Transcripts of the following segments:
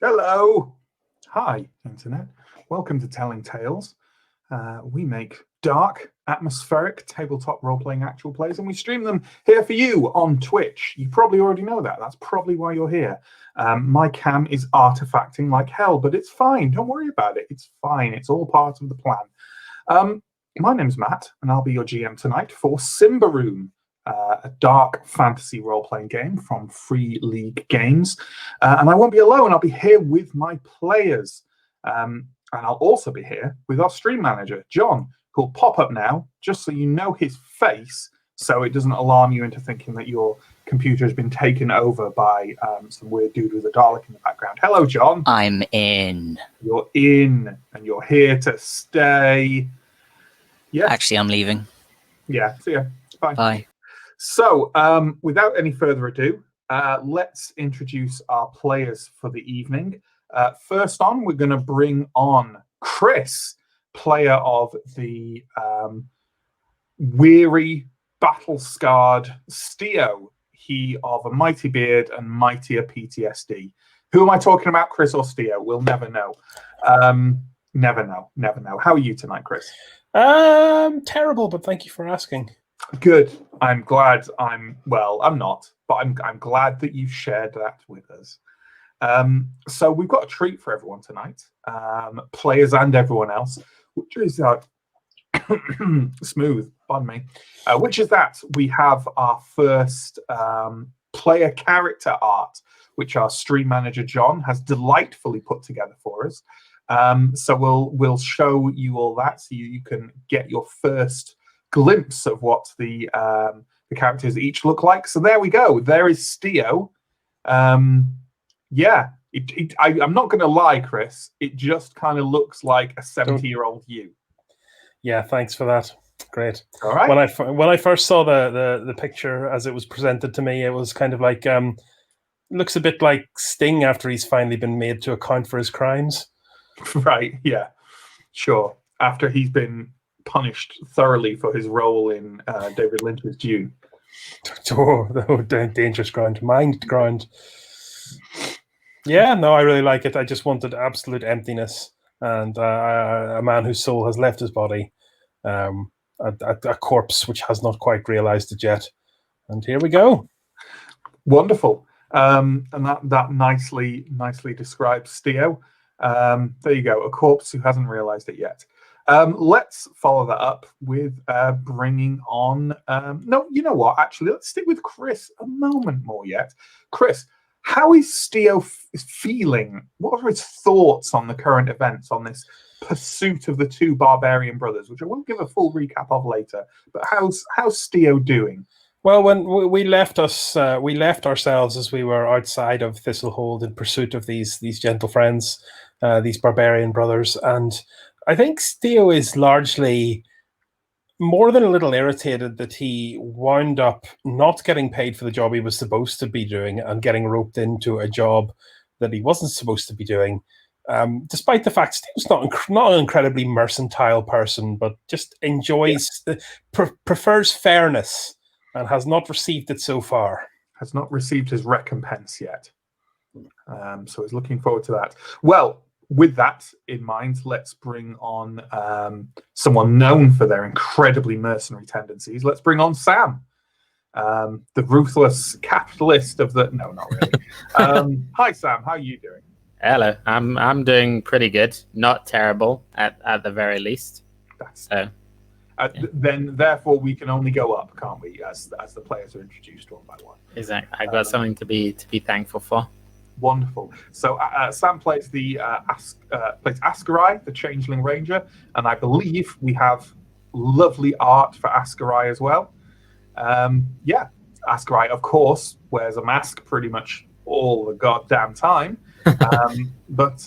Hello. Hi, Internet. Welcome to Telling Tales. We make dark, atmospheric tabletop role-playing actual plays, and we stream them here for you on Twitch. You probably already know that. That's probably why you're here. My cam is artifacting like hell, but it's fine. Don't worry about it. It's fine. It's all part of the plan. My name's Matt, and I'll be your GM tonight for Symbaroum, a dark fantasy role-playing game from Fria Ligan. And I won't be alone. I'll be here with my players. And I'll also be here with our stream manager, John, who'll pop up now, just so you know his face, so it doesn't alarm you into thinking that your computer has been taken over by some weird dude with a Dalek in the background. Hello, John. I'm in. You're in, and you're here to stay. Yeah. Actually, I'm leaving. Yeah, see ya. Bye. Bye. So, without any further ado, let's introduce our players for the evening. First on, we're going to bring on Chris, player of the weary, battle-scarred Steo. He of a mighty beard and mightier PTSD. Who am I talking about, Chris or Steo? We'll never know. Never know. How are you tonight, Chris? Terrible, but thank you for asking. Good. I'm glad. I'm not, but I'm glad that you've shared that with us. So we've got a treat for everyone tonight, players and everyone else, which is smooth. Pardon me. Which is that we have our first player character art, which our stream manager John has delightfully put together for us. So we'll show you all that, so you can get your first glimpse of what the characters each look like. So there we go. There is Steo. Yeah, I'm not going to lie, Chris. It just kind of looks like a 70-year-old you. Yeah, thanks for that. Great. All right. When I first saw the picture as it was presented to me, it was kind of like looks a bit like Sting after he's finally been made to account for his crimes. Right. Yeah. Sure. After he's been punished thoroughly for his role in David Lynch's Dune. Oh, dangerous ground, mind ground. Yeah, no, I really like it. I just wanted absolute emptiness and a man whose soul has left his body, a corpse which has not quite realized it yet. And here we go. Wonderful. And that nicely describes Steo. There you go, a corpse who hasn't realized it yet. Let's follow that up with bringing on... no, you know what? Actually, let's stick with Chris a moment more yet. Chris, how is Steo feeling? What are his thoughts on the current events, on this pursuit of the two barbarian brothers, which I won't give a full recap of later, but how's Steo doing? Well, when we left ourselves as we were outside of Thistlehold in pursuit of these gentle friends, these barbarian brothers, and I think Steo is largely more than a little irritated that he wound up not getting paid for the job he was supposed to be doing and getting roped into a job that he wasn't supposed to be doing. Despite the fact Steve's not an incredibly mercantile person, but just enjoys, prefers fairness and has not received it so far. Has not received his recompense yet. So he's looking forward to that. Well, with that in mind, let's bring on someone known for their incredibly mercenary tendencies. Let's bring on Sam, the ruthless capitalist of the... No, not really. Hi, Sam. How are you doing? Hello. I'm doing pretty good. Not terrible, at the very least. Then, therefore, we can only go up, can't we, as the players are introduced one by one. Exactly. I've got something to be thankful for. Wonderful. So Sam plays plays Ascarai, the Changeling Ranger, and I believe we have lovely art for Ascarai as well. Ascarai, of course, wears a mask pretty much all the goddamn time, but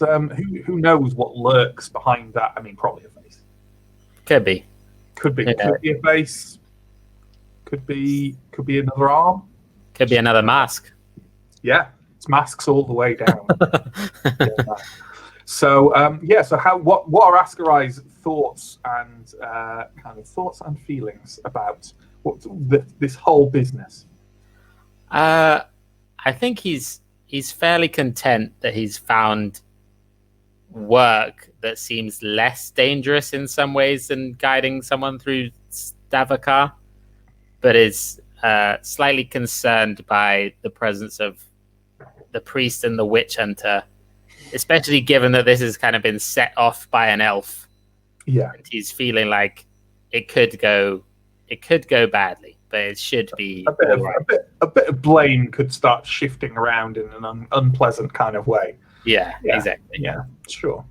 who knows what lurks behind that? I mean, probably a face. Could be. Could be a face. Could be another arm. Could be another mask. Yeah. Masks all the way down. So what are Ascarai's thoughts and feelings about this whole business? I think he's he's fairly content that he's found work that seems less dangerous in some ways than guiding someone through Stavakar, but is slightly concerned by the presence of the priest and the witch hunter, especially given that this has kind of been set off by an elf. Yeah, And he's feeling like it could go badly, but it should be a bit of blame could start shifting around in an unpleasant kind of way. Yeah, exactly. Yeah, sure.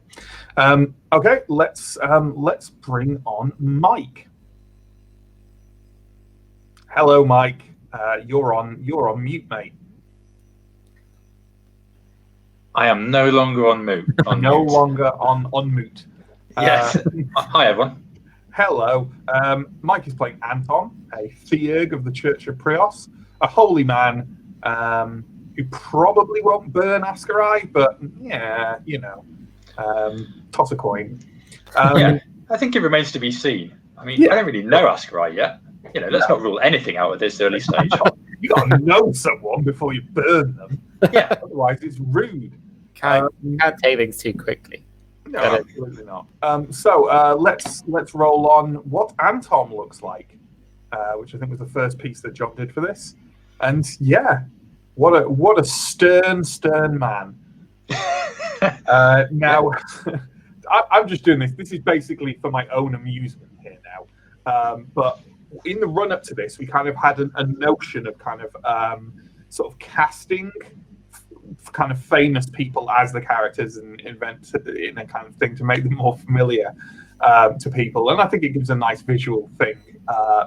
Okay, let's bring on Mike. Hello, Mike. You're on mute, mate. I am no longer on mute. Longer on mute. Yes. Hi, everyone. Hello. Mike is playing Anton, a theurg of the Church of Prios, a holy man who probably won't burn Ascarai, but yeah, toss a coin. I think it remains to be seen. I mean, I don't really know Ascarai yet. Let's not rule anything out at this early stage. You got to know someone before you burn them. Yeah. Otherwise, it's rude. Can't take things too quickly. No, absolutely not. So let's roll on what Anton looks like, which I think was the first piece that John did for this. And yeah, what a stern man. Now, I'm just doing this. This is basically for my own amusement here now. But in the run up to this, we kind of had a notion of kind of sort of casting kind of famous people as the characters and invent in a kind of thing to make them more familiar to people. And I think it gives a nice visual thing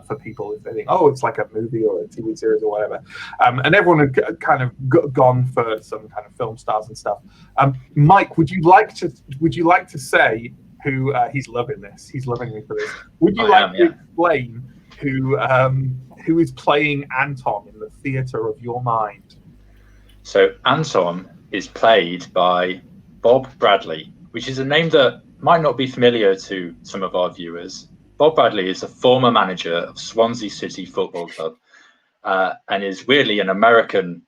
for people if they think, oh, it's like a movie or a TV series or whatever. And everyone had kind of gone for some kind of film stars and stuff. Mike, would you like to say who he's loving this? He's loving me for this. Would you to explain who is playing Anton in the theatre of your mind? So Anton is played by Bob Bradley, which is a name that might not be familiar to some of our viewers. Bob Bradley is a former manager of Swansea City Football Club and is weirdly an American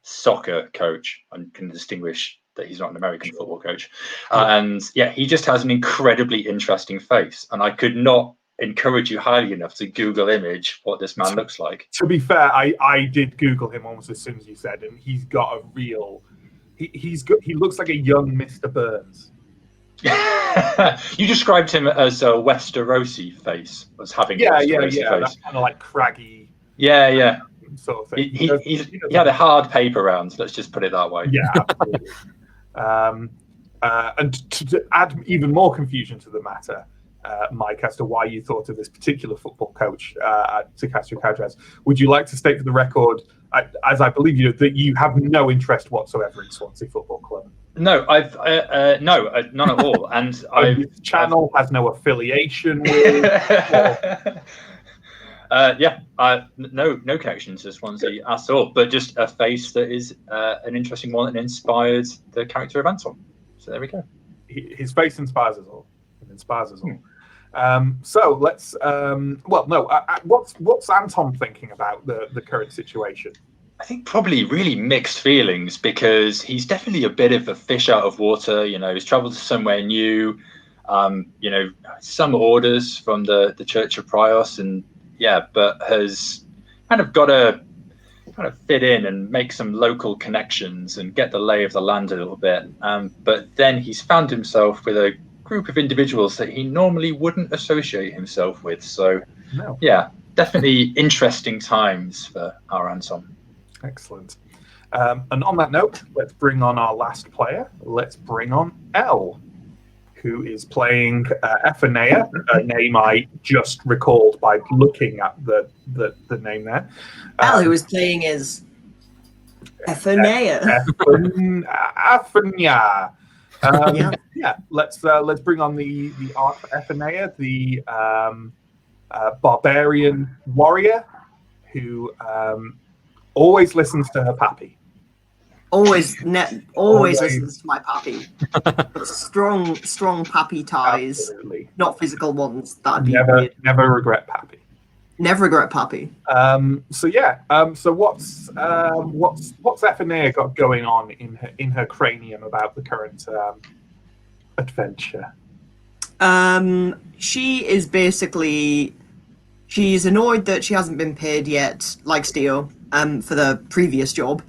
soccer coach. I can distinguish that he's not an American football coach. And he just has an incredibly interesting face. And I could not encourage you highly enough to Google image what this man looks like. To be fair, I did Google him almost as soon as you said, and he's got a real. He looks like a young Mr. Burns. You described him as a Westerosi face, as having a Westerosi face. That's kind of like craggy. Yeah. Sort of thing. He had a hard paper round. Let's just put it that way. Yeah, absolutely. And to add even more confusion to the matter, Mike, as to why you thought of this particular football coach to cast your character as, would you like to state for the record, as I believe you, that you have no interest whatsoever in Swansea Football Club? No, none at all. And this channel has no affiliation with. No connection to Swansea at all, but just a face that is an interesting one and inspired the character of Anton. So there we go. His face inspires us all. So let's. What's Anton thinking about the current situation? I think probably really mixed feelings, because he's definitely a bit of a fish out of water. He's travelled to somewhere new. Some orders from the Church of Prios, and but has kind of got to fit in and make some local connections and get the lay of the land a little bit. But then he's found himself with a group of individuals that he normally wouldn't associate himself with. So, definitely interesting times for our Anton. Excellent. And on that note, let's bring on our last player. Let's bring on Elle, who is playing Ephanea, a name I just recalled by looking at the name there. Elle, who is playing is Ephanea. Ephanea. Let's bring on the art for Ephanea, the barbarian warrior who always listens to her pappy. Always listens to my pappy. Strong pappy ties. Absolutely. Not physical ones. That'd be never, weird. Never regret pappy. Never regret Poppy. So yeah. So what's Ephenea got going on in her cranium about the current adventure? She is basically, she's annoyed that she hasn't been paid yet, like Steo, for the previous job,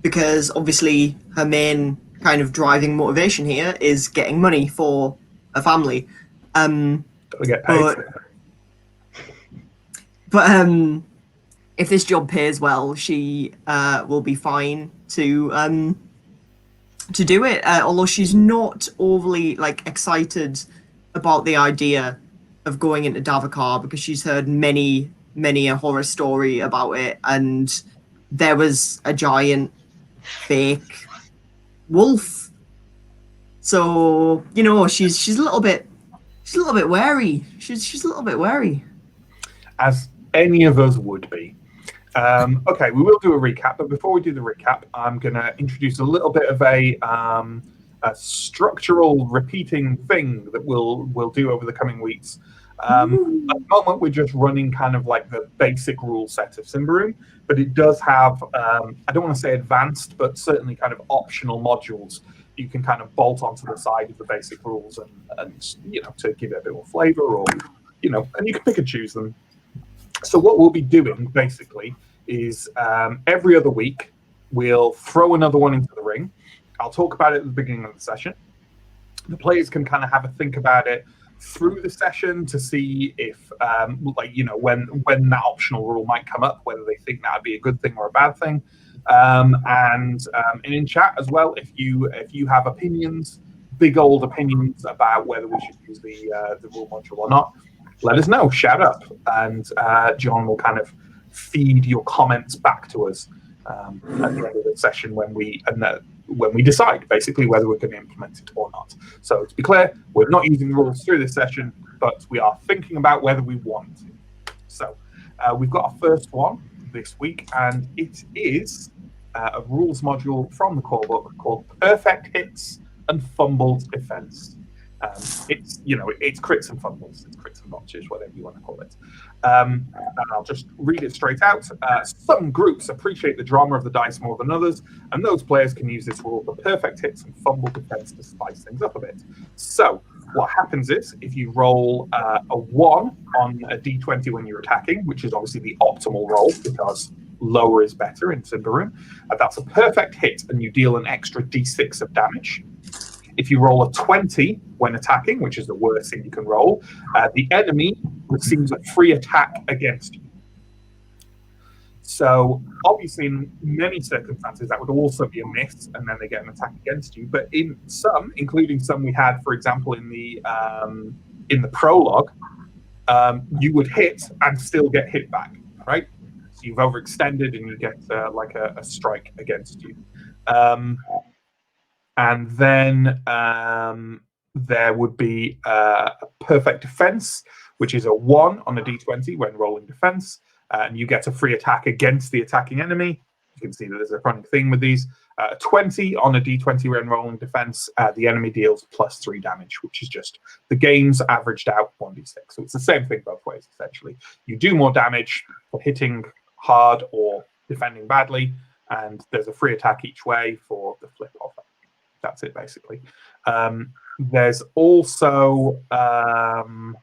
because obviously her main kind of driving motivation here is getting money for a family. Gotta get paid. But if this job pays well, she will be fine to do it. Although she's not overly excited about the idea of going into Davokar because she's heard many a horror story about it, and there was a giant fake wolf. So she's a little bit wary. She's a little bit wary. As any of us would be. Okay, we will do a recap, but before we do the recap, I'm going to introduce a little bit of a structural repeating thing that we'll do over the coming weeks. At the moment, we're just running kind of like the basic rule set of Symbaroum, but it does have, I don't want to say advanced, but certainly kind of optional modules you can kind of bolt onto the side of the basic rules and to give it a bit more flavor, or and you can pick and choose them. So what we'll be doing basically is every other week we'll throw another one into the ring. I'll talk about it at the beginning of the session. The players can kind of have a think about it through the session to see if when that optional rule might come up, whether they think that would be a good thing or a bad thing. And in chat as well, if you have opinions, big old opinions about whether we should use the rule module or not, let us know, shout up, and John will kind of feed your comments back to us at the end of the session when we decide basically whether we're going to implement it or not. So to be clear, we're not using the rules through this session, but we are thinking about whether we want to. So we've got our first one this week, and it is a rules module from the core book called Perfect Hits and Fumbled Defense. It's crits and fumbles, it's crits and botches, whatever you want to call it. And I'll just read it straight out. Some groups appreciate the drama of the dice more than others, and those players can use this rule for perfect hits and fumble defense to spice things up a bit. So what happens is, if you roll a 1 on a d20 when you're attacking, which is obviously the optimal roll because lower is better in Symbaroum, that's a perfect hit and you deal an extra d6 of damage. If you roll a 20 when attacking, which is the worst thing you can roll, the enemy receives a free attack against you. So obviously in many circumstances that would also be a miss and then they get an attack against you. But in some, including some we had, for example, in the prologue, you would hit and still get hit back, right? So you've overextended and you get a strike against you. And then there would be a perfect defense, which is a 1 on a d20 when rolling defense, and you get a free attack against the attacking enemy. You can see that there's a running theme with these. 20 on a d20 when rolling defense, the enemy deals +3 damage, which is just the game's averaged out 1d6. So it's the same thing both ways, essentially. You do more damage for hitting hard or defending badly, and there's a free attack each way for the flip of that. That's it, basically. There's also an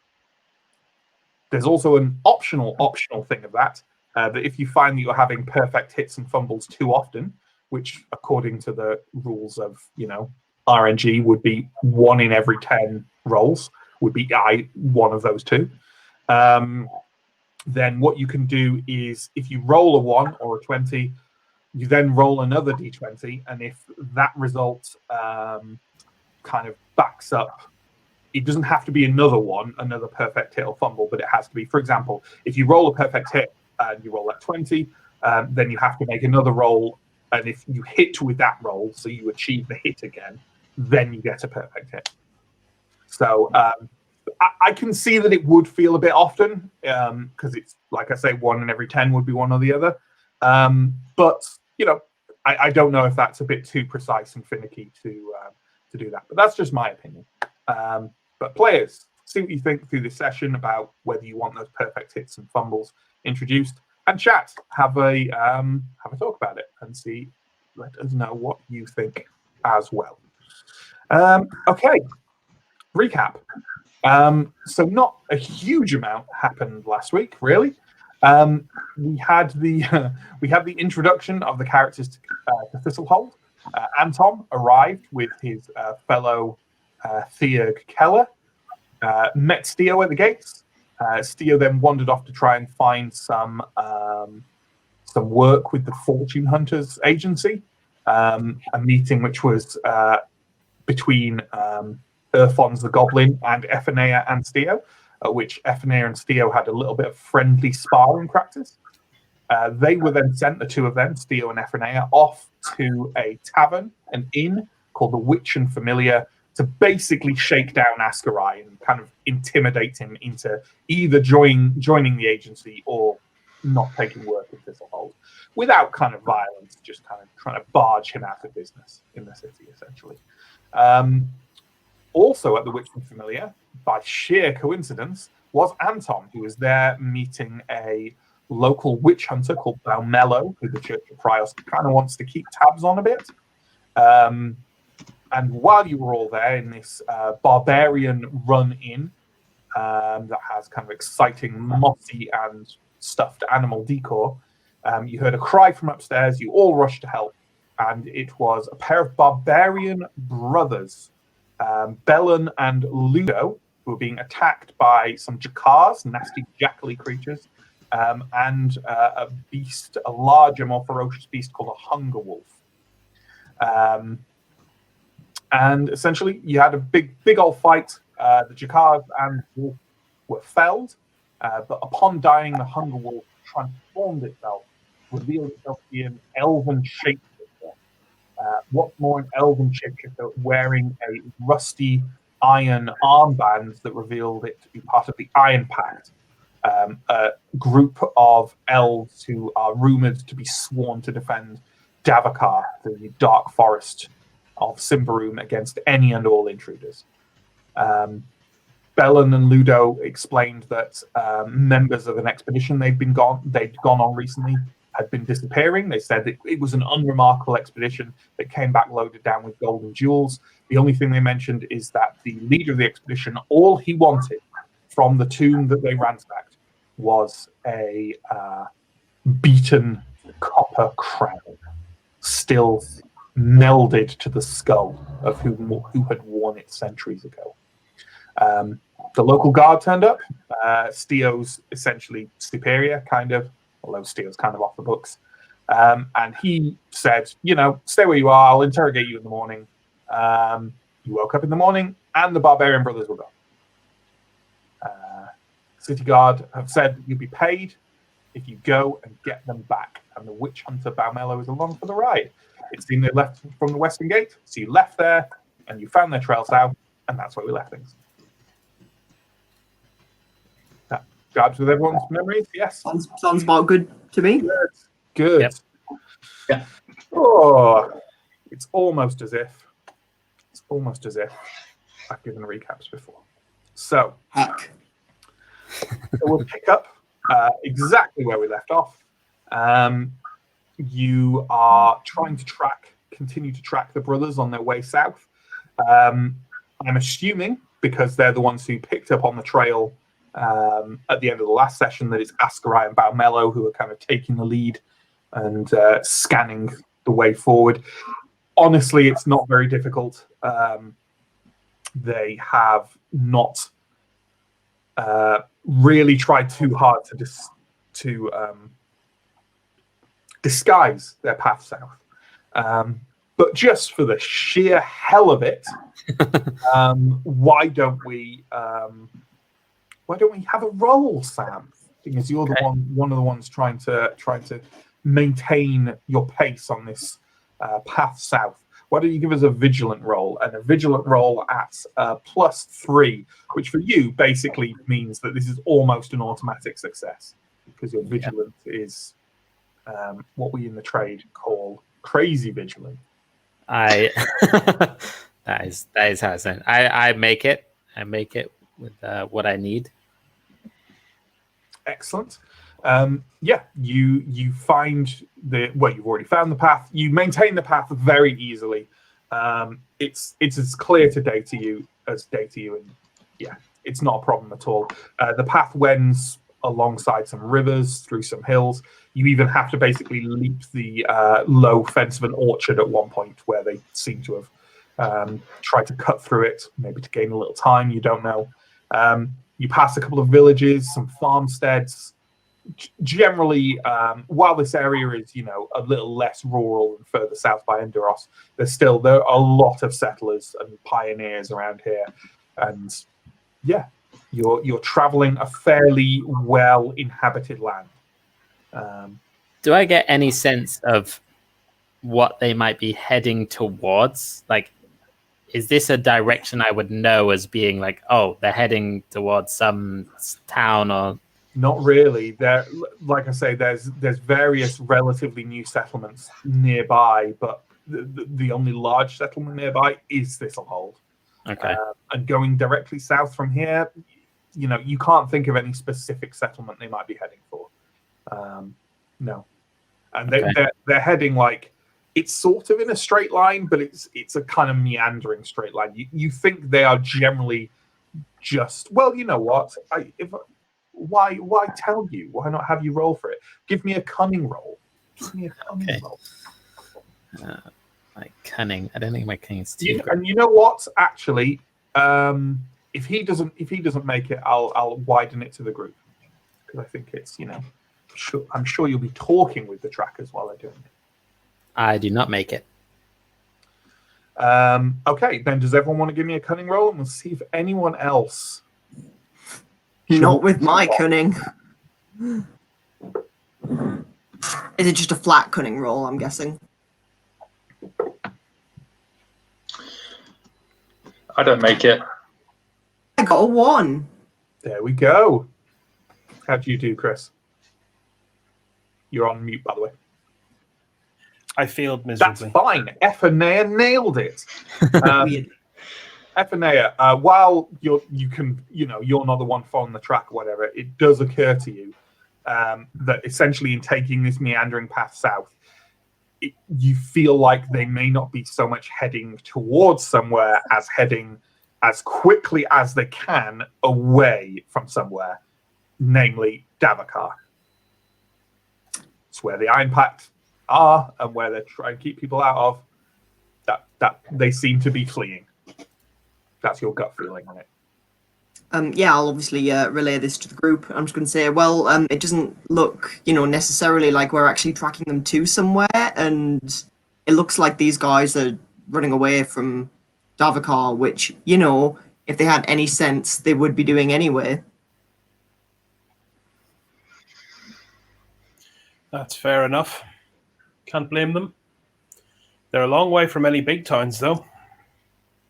optional thing of that if you find that you're having perfect hits and fumbles too often, which according to the rules of RNG would be 1 in every 10 rolls, would be one of those two. Then what you can do is if you roll a 1 or a 20, you then roll another d20, and if that result kind of backs up, it doesn't have to be another perfect hit or fumble, but it has to be, for example, if you roll a perfect hit and you roll that 20, then you have to make another roll, and if you hit with that roll, so you achieve the hit again, then you get a perfect hit. So I can see that it would feel a bit often, because it's, like I say, 1 in every 10 would be one or the other. But I don't know if that's a bit too precise and finicky to do that. But that's just my opinion. But players, see what you think through this session about whether you want those perfect hits and fumbles introduced, and chat. Have a talk about it and see. Let us know what you think as well. Okay, recap. So not a huge amount happened last week, really. We had the introduction of the characters to Thistlehold. Anton arrived with his fellow Theurg Keller, met Steo at the gates. Steo then wandered off to try and find some work with the Fortune Hunters Agency, a meeting which was between Urfons the Goblin and Ephenea and Steo, which Ephenea and Steo had a little bit of friendly sparring practice. They were then sent, the two of them, Steo and Ephenea, off to a tavern, an inn called the Witch and Familiar, to basically shake down Ascarai and kind of intimidate him into either joining the agency or not taking work in Thistlehold, without kind of violence, just kind of trying to barge him out of business in the city, essentially. Also at the Witch and Familiar, by sheer coincidence, was Anton, who was there meeting a local witch hunter called Balmello, who the Church of Prios kind of wants to keep tabs on a bit. And while you were all there in this barbarian run-in that has kind of exciting mossy and stuffed animal decor, you heard a cry from upstairs. You all rushed to help, and it was a pair of barbarian brothers, Bellin and Ludo, who were being attacked by some Jakars, nasty jackally creatures, and a beast, a larger, more ferocious beast called a hunger wolf. And essentially, you had a big old fight. The Jakars and wolf were felled, but upon dying, the hunger wolf transformed itself, revealed itself to be an elven shapeshifter. What's more, an elven shapeshifter wearing a rusty iron armband that revealed it to be part of the Iron Pact, a group of elves who are rumored to be sworn to defend Davakar, the dark forest of Symbaroum, against any and all intruders. Bellin and Ludo explained that members of an expedition they'd gone on recently had been disappearing. They said it was an unremarkable expedition that came back loaded down with gold and jewels. The only thing they mentioned is that the leader of the expedition, all he wanted from the tomb that they ransacked was a beaten copper crown, still melded to the skull of who had worn it centuries ago. The local guard turned up. Steo's essentially superior, kind of, although Steo's kind of off the books. And he said, stay where you are. I'll interrogate you in the morning. You woke up in the morning, and the barbarian brothers were gone. City Guard have said you'll be paid if you go and get them back. And the witch hunter Balmello is along for the ride. It seemed they left from the Western Gate, so you left there, and you found their trail south, and that's where we left things. That jibes with everyone's memories, yes? Sounds about good to me. Good. Yep. Yeah. Oh, it's almost as if I've given recaps before. So, Heck. we'll pick up exactly where we left off. You are trying to continue to track the brothers on their way south. I'm assuming, because they're the ones who picked up on the trail at the end of the last session, that it's Ascarai and Balmello who are kind of taking the lead and scanning the way forward. Honestly, it's not very difficult. They have not really tried too hard to disguise their path south. But just for the sheer hell of it, why don't we have a roll, Sam? Because you're the one of the ones trying to maintain your pace on this path south. Why don't you give us a vigilant roll, and a vigilant roll at +3, which for you basically means that this is almost an automatic success, because your vigilant is what we in the trade call crazy vigilant. that is how it's done. I make it with what I need. Excellent. Yeah, you find you've already found the path. You maintain the path very easily. It's as clear today to you as day to you, and yeah, it's not a problem at all. The path wends alongside some rivers, through some hills. You even have to basically leap the low fence of an orchard at one point, where they seem to have tried to cut through it, maybe to gain a little time. You don't know. You pass a couple of villages, some farmsteads. Generally, while this area is, a little less rural than further south by Inderos, there are a lot of settlers and pioneers around here, and yeah, you're traveling a fairly well inhabited land. Do I get any sense of what they might be heading towards? Like, is this a direction I would know as being like, oh, they're heading towards some town or? Not really. There, like I say, there's various relatively new settlements nearby, but the only large settlement nearby is Thistlehold. Okay. And going directly south from here, you can't think of any specific settlement they might be heading for. No, and they're heading like, it's sort of in a straight line, but it's a kind of meandering straight line. You think they are generally just, well, you know what? Why tell you? Why not have you roll for it? Give me a cunning roll. Give me a cunning roll. My cunning. I don't think my cunning is too good. And you know what? Actually, if he doesn't make it, I'll widen it to the group, because I think it's I'm sure you'll be talking with the trackers while they're doing it. I do not make it. Okay, then does everyone want to give me a cunning roll, and we'll see if anyone else. Not with my cunning. Is it just a flat cunning roll, I'm guessing? I don't make it. I got a 1. There we go. How do you do, Chris? You're on mute, by the way. I failed miserably. That's fine. Ephenea nailed it. Ephenea, while you're not the one following the track or whatever, it does occur to you that essentially in taking this meandering path south, you feel like they may not be so much heading towards somewhere as heading as quickly as they can away from somewhere, namely Davakar. It's where the Iron Pact are and where they're trying to keep people out of. That they seem to be fleeing. That's your gut feeling on it. Yeah, I'll obviously relay this to the group. I'm just going to say, well, it doesn't look, necessarily like we're actually tracking them to somewhere, and it looks like these guys are running away from Davakar, which, if they had any sense, they would be doing anyway. That's fair enough. Can't blame them. They're a long way from any big towns, though.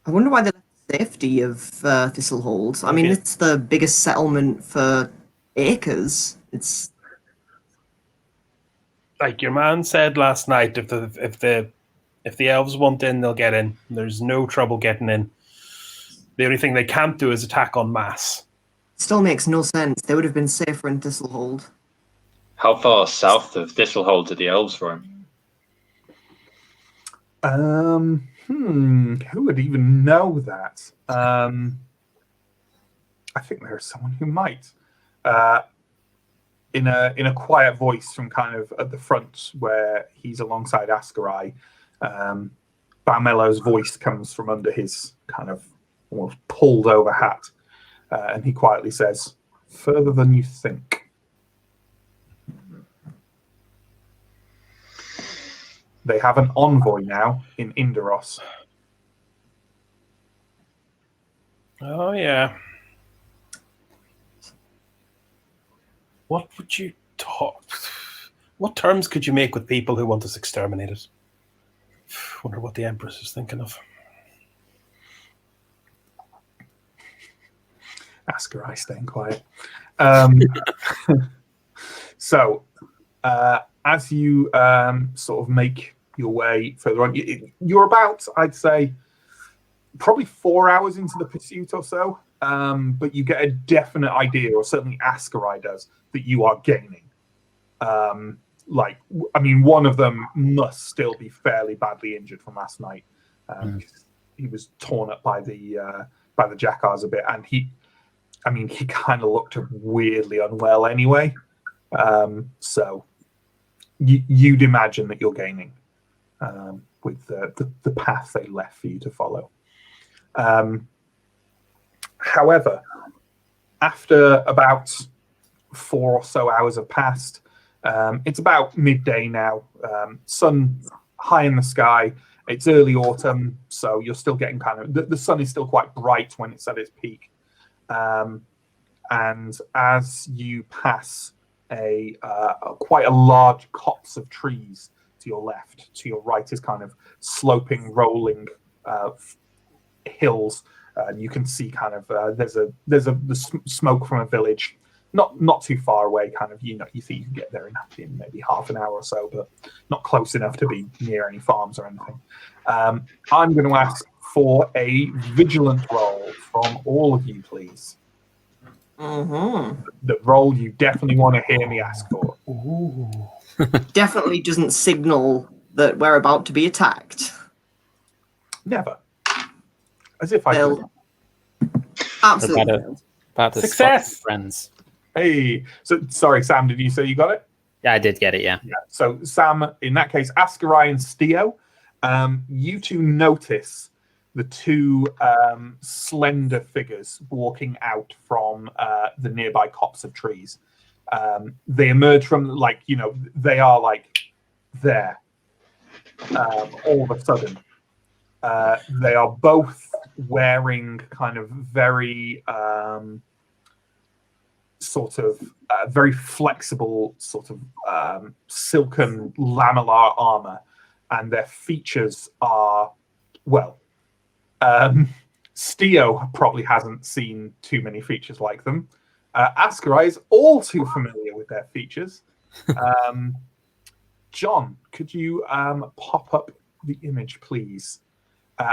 I wonder why they left the safety of Thistlehold. I mean, it's the biggest settlement for acres. It's like your man said last night. If the elves want in, they'll get in. There's no trouble getting in. The only thing they can't do is attack en masse. Still makes no sense. They would have been safer in Thistlehold. How far south of Thistlehold do the elves roam? Who would even know that? I think there's someone who might. In a quiet voice from kind of at the front where he's alongside Askarai, Balmello's voice comes from under his kind of almost pulled over hat, and he quietly says, "Further than you think." They have an envoy now in Inderos. Oh, yeah. What would you talk? What terms could you make with people who want us exterminated? Wonder what the Empress is thinking of. Ask her, I staying quiet. So, as you sort of make your way further on, you're about, I'd say, probably 4 hours into the pursuit or so. but you get a definite idea, or certainly Askarai does, that you are gaining. One of them must still be fairly badly injured from last night. He was torn up by the jackals a bit, and he kind of looked weirdly unwell anyway. So you'd imagine that you're gaining with the path they left for you to follow. However, after about 4 or so hours have passed, it's about midday now. Sun high in the sky. It's early autumn, so you're still getting the sun is still quite bright when it's at its peak. And as you pass quite a large copse of trees to your left, to your right is kind of sloping, rolling hills. You can see there's the smoke from a village, not too far away. You think you can get there in maybe half an hour or so, but not close enough to be near any farms or anything. I'm going to ask for a vigilant roll from all of you, please. Mm-hmm. The roll you definitely want to hear me ask for. Definitely doesn't signal that we're about to be attacked. Never. As if I could. Absolutely. About to Success! spot friends. Hey, so sorry, Sam, did you say you got it? Yeah, I did get it, yeah. So Sam, in that case, Askarai and Steo, you two notice the two slender figures walking out from the nearby copse of trees. They emerge from, they are there all of a sudden. They are both wearing kind of very very flexible silken lamellar armor, and their features are, Steo probably hasn't seen too many features like them. Askarai is all too familiar with their features. John, could you pop up the image, please?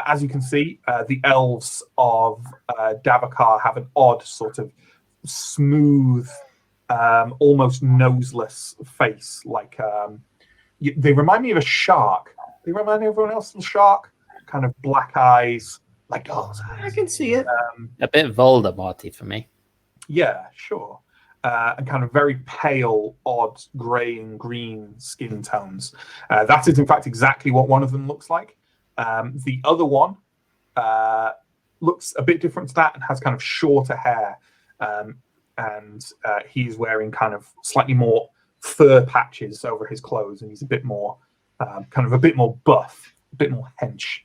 As you can see, the elves of Davakar have an odd sort of smooth, almost noseless face. They remind me of a shark. They remind everyone else of a shark. Kind of black eyes, like dogs' eyes. I can see it. A bit Voldemort-y for me. Yeah, sure. And kind of very pale, odd grey and green skin tones. That is, in fact, exactly what one of them looks like. The other one looks a bit different to that and has kind of shorter hair. And he's wearing kind of slightly more fur patches over his clothes, and he's a bit more buff, a bit more hench,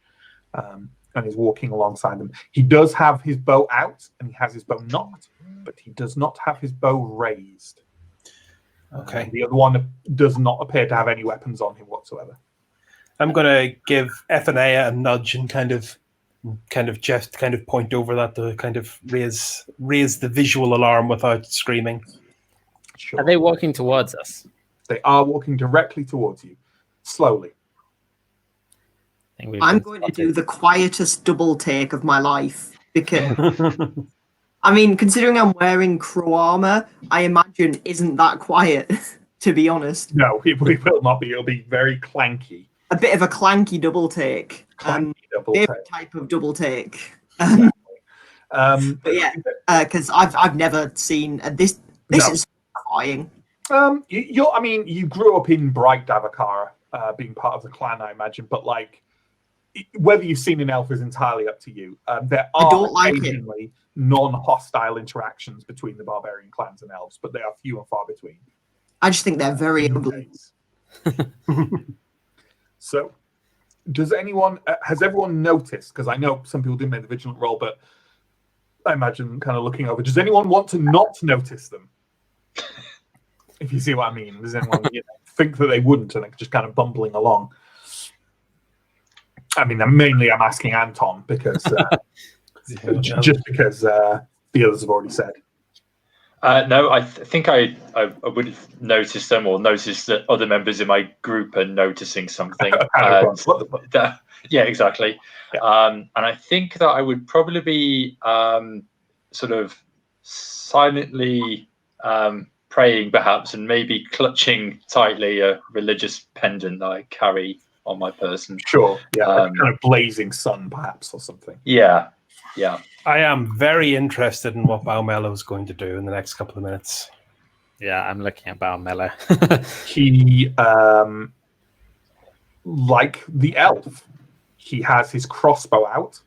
and is walking alongside them. He does have his bow out, and he has his bow nocked, but he does not have his bow raised. Okay. The other one does not appear to have any weapons on him whatsoever. I'm going to give Ethanea a nudge and kind of point over that to kind of raise the visual alarm without screaming. Sure. Are they walking towards us? They are walking directly towards you, slowly. I'm going to do the quietest double take of my life, because considering I'm wearing crow armor, I imagine isn't that quiet, to be honest. No, it will not be. It'll be very clanky. A bit of a clanky double take. Favorite type of double take. But yeah, because I've never seen this. This is horrifying. You grew up in Bright Davakar, being part of the clan, I imagine. But whether you've seen an elf is entirely up to you. There are occasionally non-hostile interactions between the barbarian clans and elves, but they are few and far between. I just think they're very ugly. So, has everyone noticed? Because I know some people didn't make the vigilant roll, but I imagine kind of looking over. Does anyone want to not notice them? If you see what I mean. Does anyone think that they wouldn't and they're just kind of bumbling along? Mainly I'm asking Anton because just because the others have already said. No, I think I would have noticed them, or noticed that other members in my group are noticing something. Yeah, exactly. Yeah. And I think that I would probably be sort of silently praying, perhaps, and maybe clutching tightly a religious pendant that I carry on my person. Sure. Yeah, like a kind of blazing sun, perhaps, or something. Yeah. I am very interested in what Baumelo is going to do in the next couple of minutes. Yeah, I'm looking at Baumelo. He, like the elf, he has his crossbow out,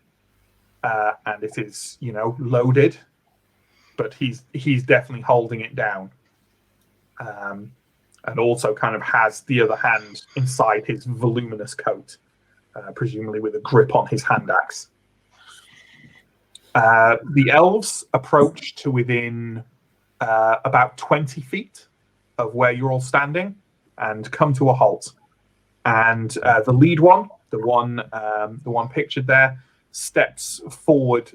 and it is, loaded, but he's definitely holding it down, and also kind of has the other hand inside his voluminous coat, presumably with a grip on his hand axe. The elves approach to within about 20 feet of where you're all standing and come to a halt. And the lead one, the one pictured there, steps forward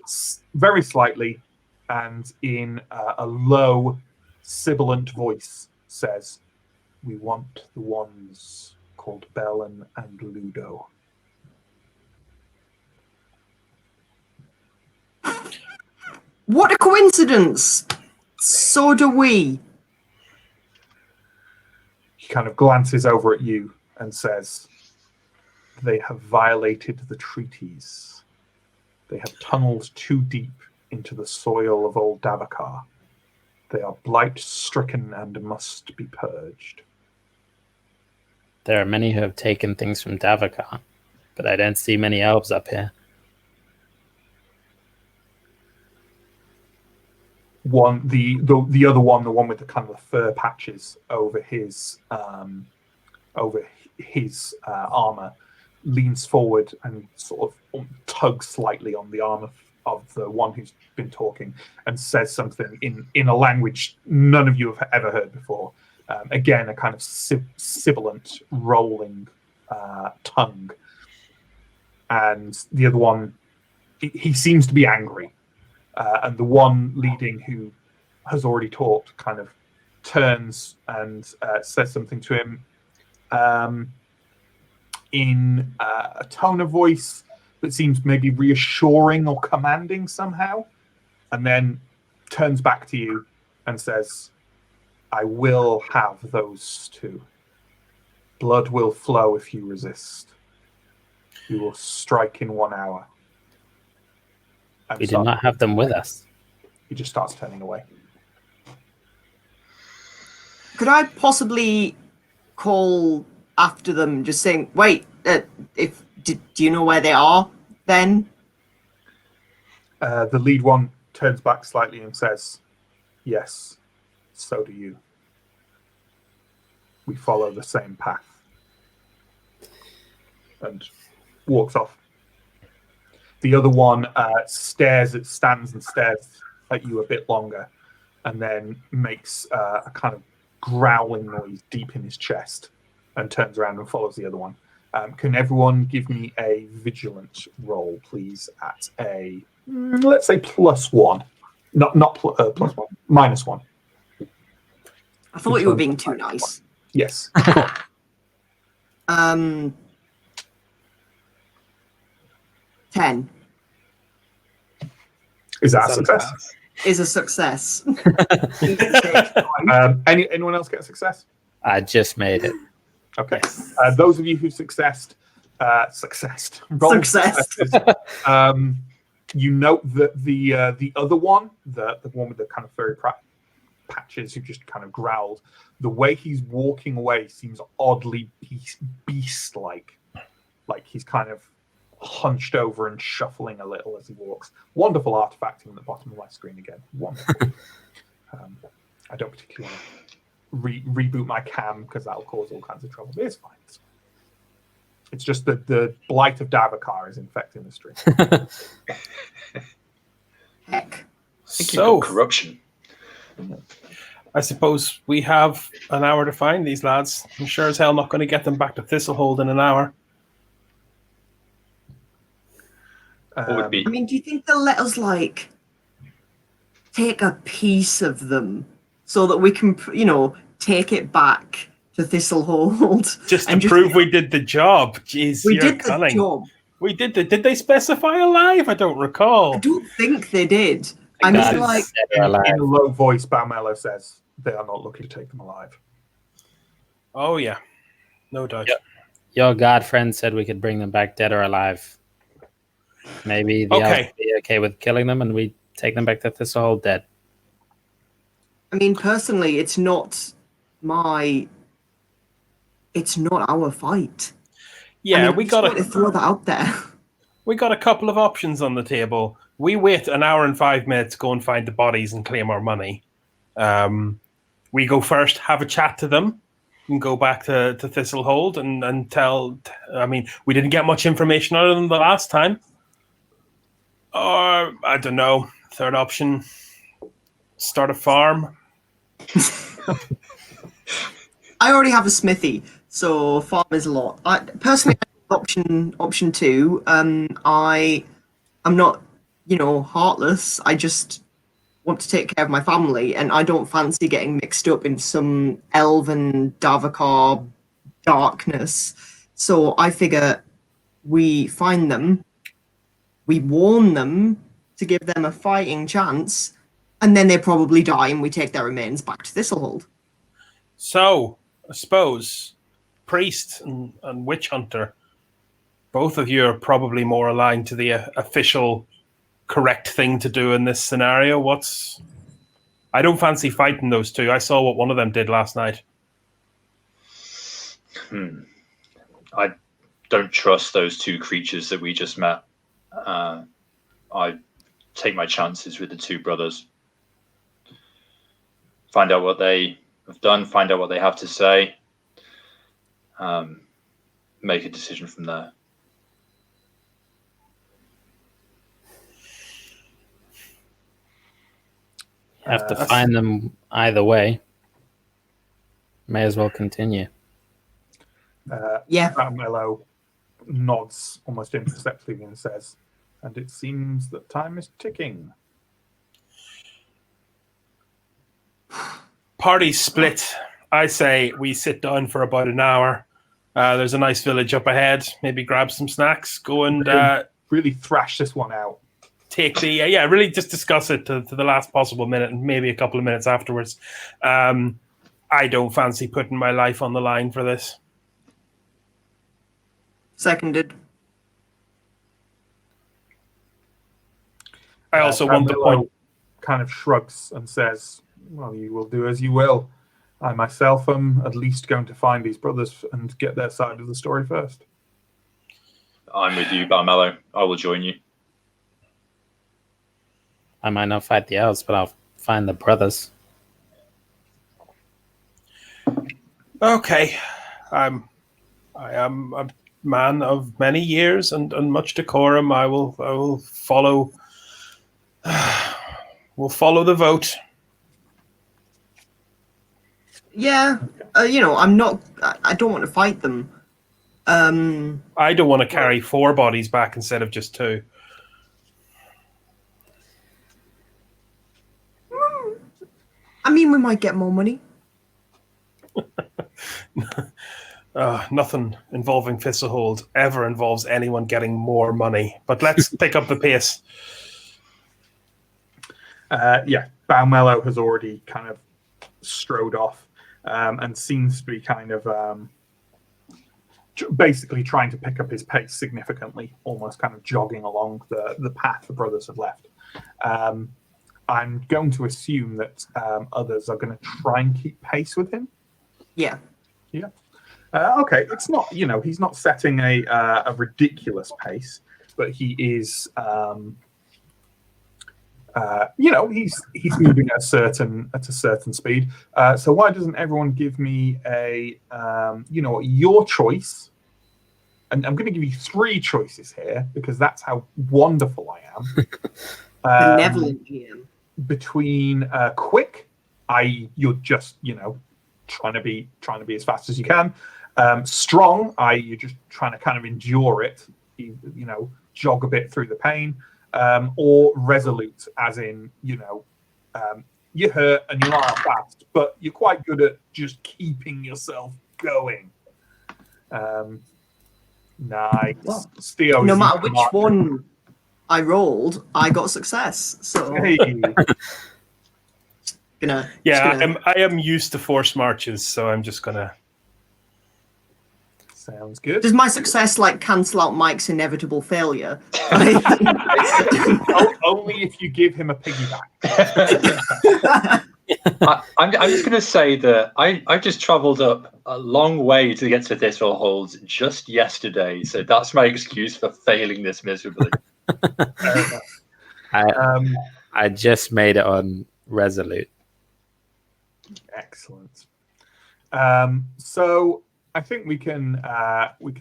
very slightly and in a low, sibilant voice says, "We want the ones called Bellin and Ludo." What a coincidence! So do we. He kind of glances over at you and says, "They have violated the treaties. They have tunneled too deep into the soil of old Davakar. They are blight-stricken and must be purged." There are many who have taken things from Davakar, but I don't see many elves up here. The other one, the one with the kind of fur patches over his armor, leans forward and sort of tugs slightly on the arm of the one who's been talking and says something in a language none of you have ever heard before. Again, a kind of sibilant, rolling tongue. And the other one, he seems to be angry. And the one leading, who has already talked, kind of turns and says something to him in a tone of voice that seems maybe reassuring or commanding somehow, and then turns back to you and says, "I will have those two. Blood will flow if you resist. You will strike in 1 hour." We did not have them with us. He just starts turning away. Could I possibly call after them, just saying, "Wait, do you know where they are?" Then the lead one turns back slightly and says, "Yes, so do you. We follow the same path." And walks off. The other one stands and stares at you a bit longer, and then makes a kind of growling noise deep in his chest, and turns around and follows the other one. Can everyone give me a vigilant roll, please, at a let's say +1, not +1, -1. I thought you were being too nice. Yes. 10 Is that a success? is a success. Anyone else get a success? I just made it. Okay. Those of you who rolled successes, you note that the other one, the one with the kind of furry patches who just kind of growled, the way he's walking away seems oddly beast-like. Like he's kind of hunched over and shuffling a little as he walks. Wonderful artifacting at the bottom of my screen again. Wonderful. I don't particularly want to reboot my cam because that'll cause all kinds of trouble. But it's fine. It's just that the blight of Davakar is infecting the stream. Heck. So corruption. I suppose we have an hour to find these lads. I'm sure as hell not going to get them back to Thistlehold in an hour. What would be? I mean, do you think they'll let us, like, take a piece of them so that we can, take it back to Thistlehold? Just to prove we did the job. Jeez, we you're did cunning. the job. We did. Did they specify alive? I don't recall. I don't think they did. I mean, Guys, like, dead or In a alive. low voice, Balmello says they are not looking to take them alive. Oh yeah, no doubt. Yep. Your god friend said we could bring them back dead or alive. Maybe the elves Okay. would be okay with killing them, and we take them back to Thistlehold dead. I mean, personally, it's not our fight. Yeah, I mean, we I just want to got throw that out there. a couple of options on the table. We wait an hour and 5 minutes, go and find the bodies and claim our money. We go first, have a chat to them, and go back to Thistlehold and tell. I mean, we didn't get much information out of them the last time. Or I don't know. Third option: start a farm. I already have a smithy, so farm is a lot. Personally, option two. I'm not, heartless. I just want to take care of my family, and I don't fancy getting mixed up in some elven Davakar darkness. So I figure we find them, we warn them to give them a fighting chance, and then they probably die, and we take their remains back to Thistlehold. So I suppose priest and witch hunter, both of you are probably more aligned to the official correct thing to do in this scenario. I don't fancy fighting those two. I saw what one of them did last night. I don't trust those two creatures that we just met. I take my chances with the two brothers. Find out what they have done, find out what they have to say, make a decision from there. Have to find them either way. May as well continue. Yeah. Mello nods almost imperceptibly and says, "And it seems that time is ticking." Party split. I say we sit down for about an hour. There's a nice village up ahead. Maybe grab some snacks. Go and really thrash this one out. Take the really just discuss it to the last possible minute and maybe a couple of minutes afterwards. I don't fancy putting my life on the line for this. Seconded. I also want the Carmelo point. kind of shrugs and says, "Well, you will do as you will. I myself am at least going to find these brothers and get their side of the story first." I'm with you, Barmello. I will join you. I might not fight the elves, but I'll find the brothers. Okay, I am a man of many years and much decorum. I will follow. We'll follow the vote. Yeah, I'm not. I don't want to fight them. I don't want to carry 4 bodies back instead of just 2. I mean, we might get more money. Nothing involving Thistlehold ever involves anyone getting more money. But let's pick up the pace. Balmello has already kind of strode off and seems to be kind of basically trying to pick up his pace significantly, almost kind of jogging along the path the brothers have left. I'm going to assume that others are going to try and keep pace with him. Yeah. Yeah. Okay. It's not, he's not setting a ridiculous pace, but he is, he's moving at a certain speed. So why doesn't everyone give me your choice? And I'm going to give you 3 choices here because that's how wonderful I am. Benevolent PM. Between quick, i.e., you're just trying to be as fast as you can. Strong, i.e., you're just trying to kind of endure it, jog a bit through the pain. Or resolute, as in you're hurt and you are fast, but you're quite good at just keeping yourself going. Nice. Well, Theo, no matter which one I rolled. I got success. So Hey. I am used to forced marches, so I'm just gonna. Sounds good. Does my success like cancel out Mike's inevitable failure? Only if you give him a piggyback. I'm just going to say that I've just travelled up a long way to get to Thistlehold just yesterday, so that's my excuse for failing this miserably. I just made it on Resolute. Excellent. So I think we can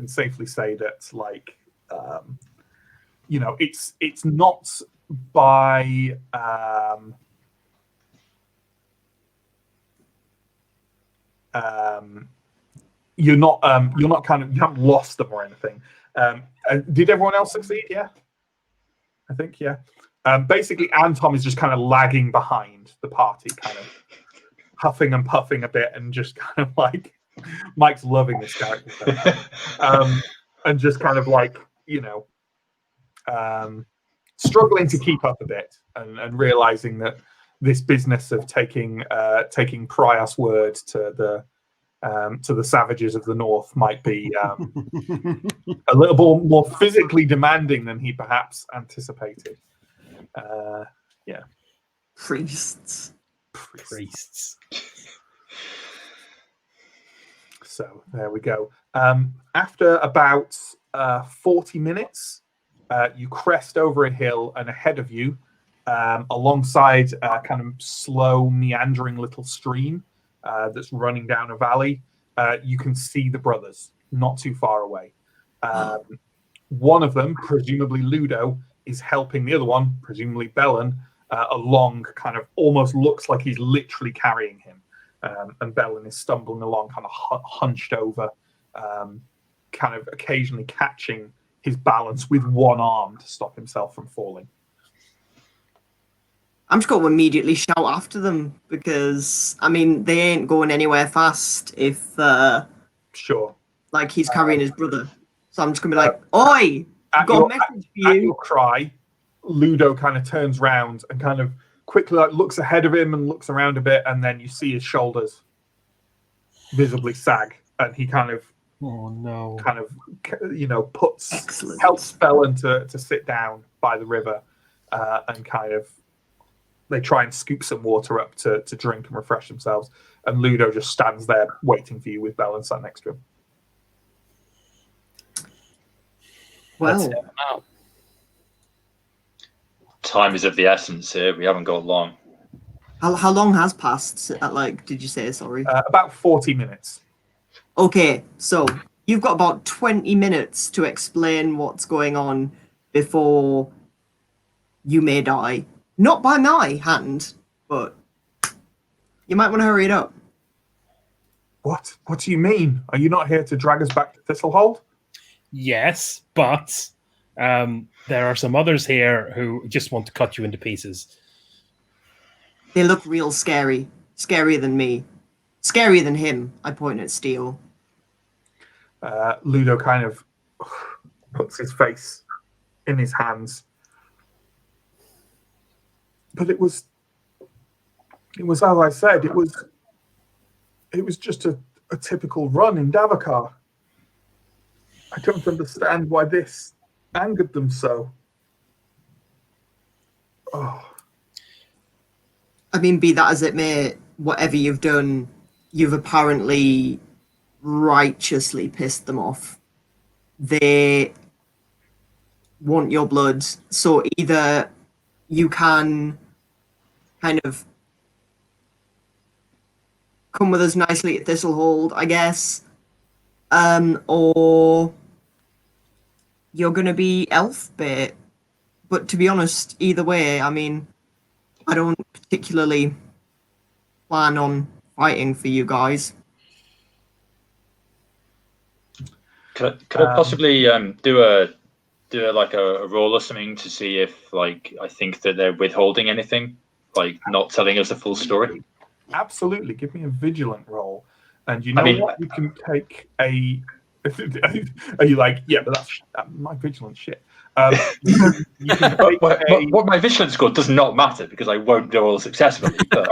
safely say that, like, it's not by you're not kind of, you haven't lost them or anything. Did everyone else succeed? Yeah, I think, yeah. Basically, Anton is just kind of lagging behind the party, kind of huffing and puffing a bit, and just kind of like, Mike's loving this character, and just kind of like, struggling to keep up a bit, and realizing that this business of taking Prior's word to the savages of the north might be a little more physically demanding than he perhaps anticipated. Yeah. Priests. So there we go. After about 40 minutes, you crest over a hill, and ahead of you, alongside a kind of slow, meandering little stream that's running down a valley, you can see the brothers not too far away. One of them, presumably Ludo, is helping the other one, presumably Bellin, along, kind of almost looks like he's literally carrying him. And Bellin is stumbling along, kind of hunched over, kind of occasionally catching his balance with one arm to stop himself from falling. I'm just going to immediately shout after them, because, I mean, they ain't going anywhere fast if, Sure. like, he's carrying his brother. So I'm just going to be like, Oi! I've got a message for At you. your cry, Ludo kind of turns round and kind of quickly, like, looks ahead of him and looks around a bit, and then you see his shoulders visibly sag, and he kind of, puts, Excellent. helps Bellin to sit down by the river, and kind of, they try and scoop some water up to drink and refresh themselves, and Ludo just stands there waiting for you with Bellin sat next to him. Well, Time is of the essence here. We haven't got long. how long has passed? Like, did you say? Sorry. About 40 minutes. Okay, so you've got about 20 minutes to explain what's going on before you may die. Not by my hand, but you might want to hurry it up. What? What do you mean? Are you not here to drag us back to Thistlehold? Yes, but there are some others here who just want to cut you into pieces. They look real scary. Scarier than me. Scarier than him. I point at Steel. Ludo kind of puts his face in his hands. But it was as I said, it was just a typical run in Davokar. I don't understand why this angered them so. Oh. I mean, be that as it may, whatever you've done, you've apparently righteously pissed them off. They want your blood, so either you can kind of come with us nicely at Thistlehold, I guess, or you're going to be elf bait. But to be honest, either way, I mean, I don't particularly plan on fighting for you guys. Could I possibly do a roll or something to see if, like, I think that they're withholding anything, like not telling us the full story? Absolutely. Give me a vigilant roll. And you know what? You can take a... Are you like, yeah, but that's my vigilant shit. You can take What my vigilant score does not matter because I won't roll successfully. But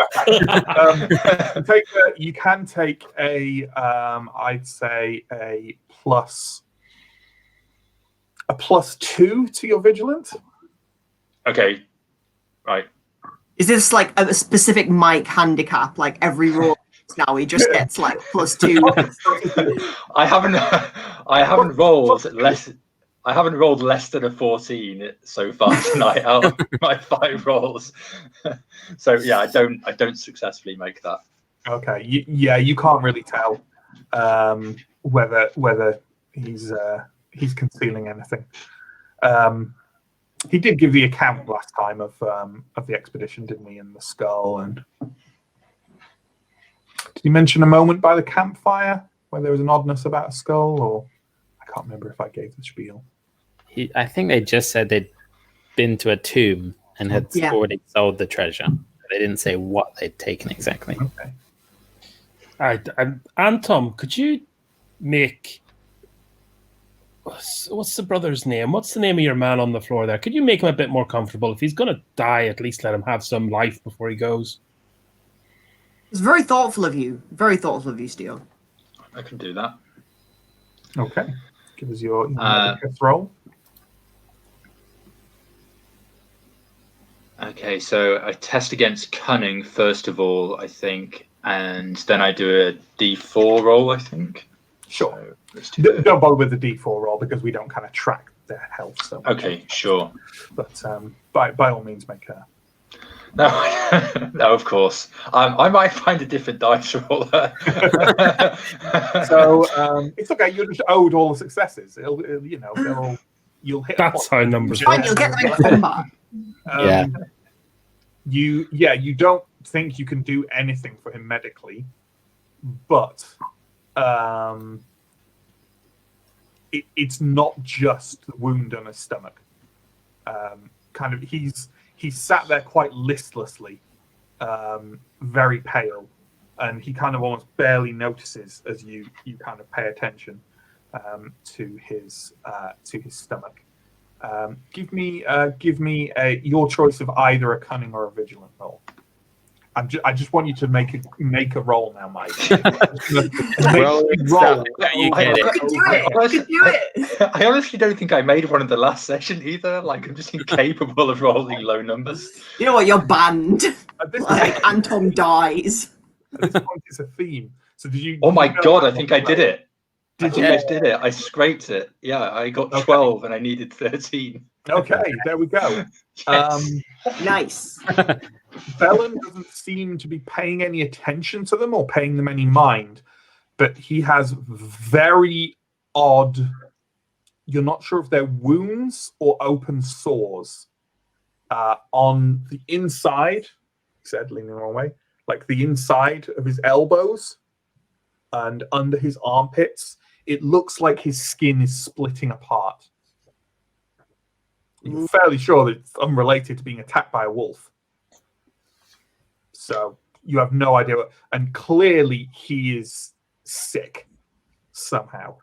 you can take a I'd say a +2 to your vigilant. okay, right. Is this like a specific Mike handicap? Like every roll now he just gets like +2. I haven't rolled less. I haven't rolled less than a 14 so far tonight out of my 5 rolls. So yeah, I don't successfully make that. Okay, you can't really tell whether he's concealing anything. He did give the account last time of the expedition, didn't he? And the skull, and did he mention a moment by the campfire where there was an oddness about a skull? Or I can't remember if I gave the spiel. I think they just said they'd been to a tomb and had already sold the treasure. They didn't say what they'd taken exactly. Okay. All right, Anton, could you make... What's the brother's name? What's the name of your man on the floor there? Could you make him a bit more comfortable? If he's going to die, at least let him have some life before he goes. It's very thoughtful of you. Very thoughtful of you, Steele. I can do that. Okay. Give us your roll. Okay, so I test against cunning first of all, I think, and then I do a D4 roll, I think. Sure. So let's do Don't bother with the D4 roll because we don't kind of track their health. So okay, sure. But by all means, make a. No, no, of course. I might find a different dice roller. So it's okay. You're just owed all the successes. You'll hit. That's how numbers Fine, work. you'll get them in combat. You don't think you can do anything for him medically, but it's not just the wound on his stomach. Kind of, he's sat there quite listlessly, very pale, and he kind of almost barely notices as you kind of pay attention to his stomach. Give me your choice of either a cunning or a vigilant roll. I just want you to make a roll now, Mike. Roll. You can do it. I honestly don't think I made one in the last session either. Like, I'm just incapable of rolling low numbers. You know what? You're banned. At this Like point, Anton dies. at this point, it's a theme. So did you? Oh my did you know god! I that think one? I did it. Did I you? think I did it. I scraped it. Yeah, I got 12 and I needed 13. Okay, there we go. Yes. Nice. Bellin doesn't seem to be paying any attention to them or paying them any mind, but he has very odd. You're not sure if they're wounds or open sores on the inside. He said, leaning the wrong way, like the inside of his elbows and under his armpits. It looks like his skin is splitting apart. You're fairly sure that it's unrelated to being attacked by a wolf. So you have no idea. And clearly he is sick somehow.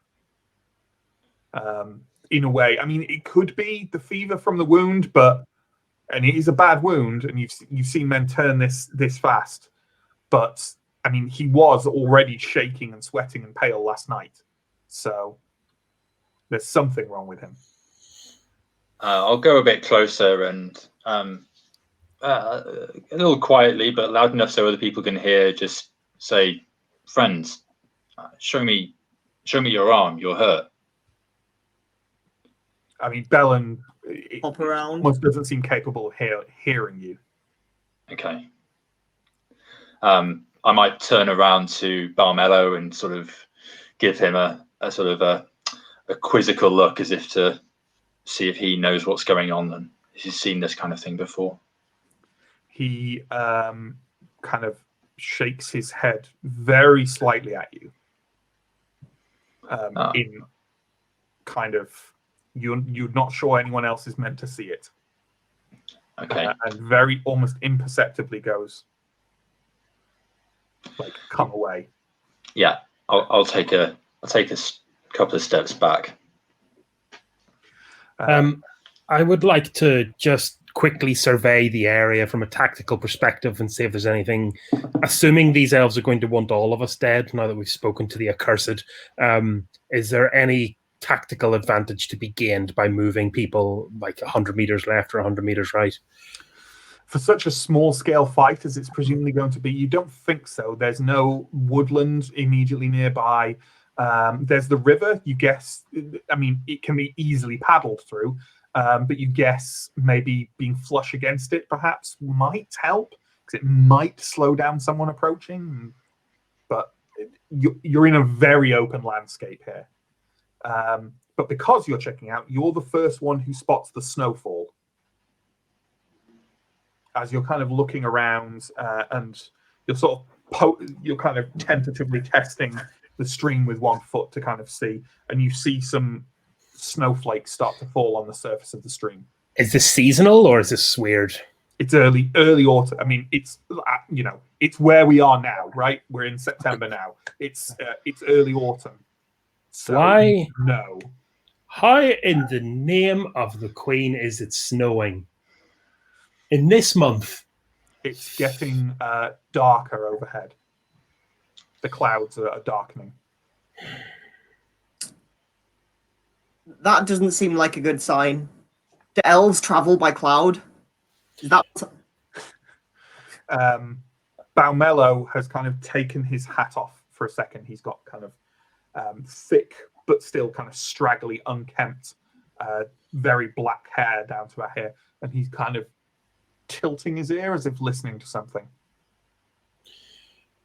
In a way. I mean, it could be the fever from the wound, and it is a bad wound, and you've seen men turn this fast. But I mean, he was already shaking and sweating and pale last night. So there's something wrong with him. I'll go a bit closer and a little quietly, but loud enough so other people can hear. Just say, "Friends, show me your arm. You're hurt." I mean, Bellin Hop around. almost doesn't seem capable of hearing you. Okay. I might turn around to Barmello and sort of give him a sort of a quizzical look, as if to see if he knows what's going on and if he's seen this kind of thing before. He kind of shakes his head very slightly at you. In kind of, you're not sure anyone else is meant to see it. Okay. And very almost imperceptibly goes, like, come away. Yeah, I'll take a couple of steps back. I would like to just quickly survey the area from a tactical perspective and see if there's anything. Assuming these elves are going to want all of us dead now that we've spoken to the accursed, is there any tactical advantage to be gained by moving people like 100 meters left or 100 meters right? For such a small-scale fight as it's presumably going to be, you don't think so. There's no woodland immediately nearby. There's the river. You guess, I mean, it can be easily paddled through, but you guess maybe being flush against it perhaps might help, because it might slow down someone approaching. But you're in a very open landscape here. But because you're checking out, you're the first one who spots the snowfall. As you're kind of looking around and you're sort of you're kind of tentatively testing the stream with one foot to kind of see, and you see some snowflakes start to fall on the surface of the stream. Is this seasonal or is this weird? It's early autumn. I mean, it's it's where we are now, right? We're in September now. It's early autumn. So Why? No. How in the name of the Queen is it snowing in this month? It's getting darker overhead. The clouds are darkening. That doesn't seem like a good sign. Do elves travel by cloud? Is that... Balmello has kind of taken his hat off for a second. He's got kind of thick but still kind of straggly, unkempt, very black hair down to our hair, and he's kind of tilting his ear as if listening to something.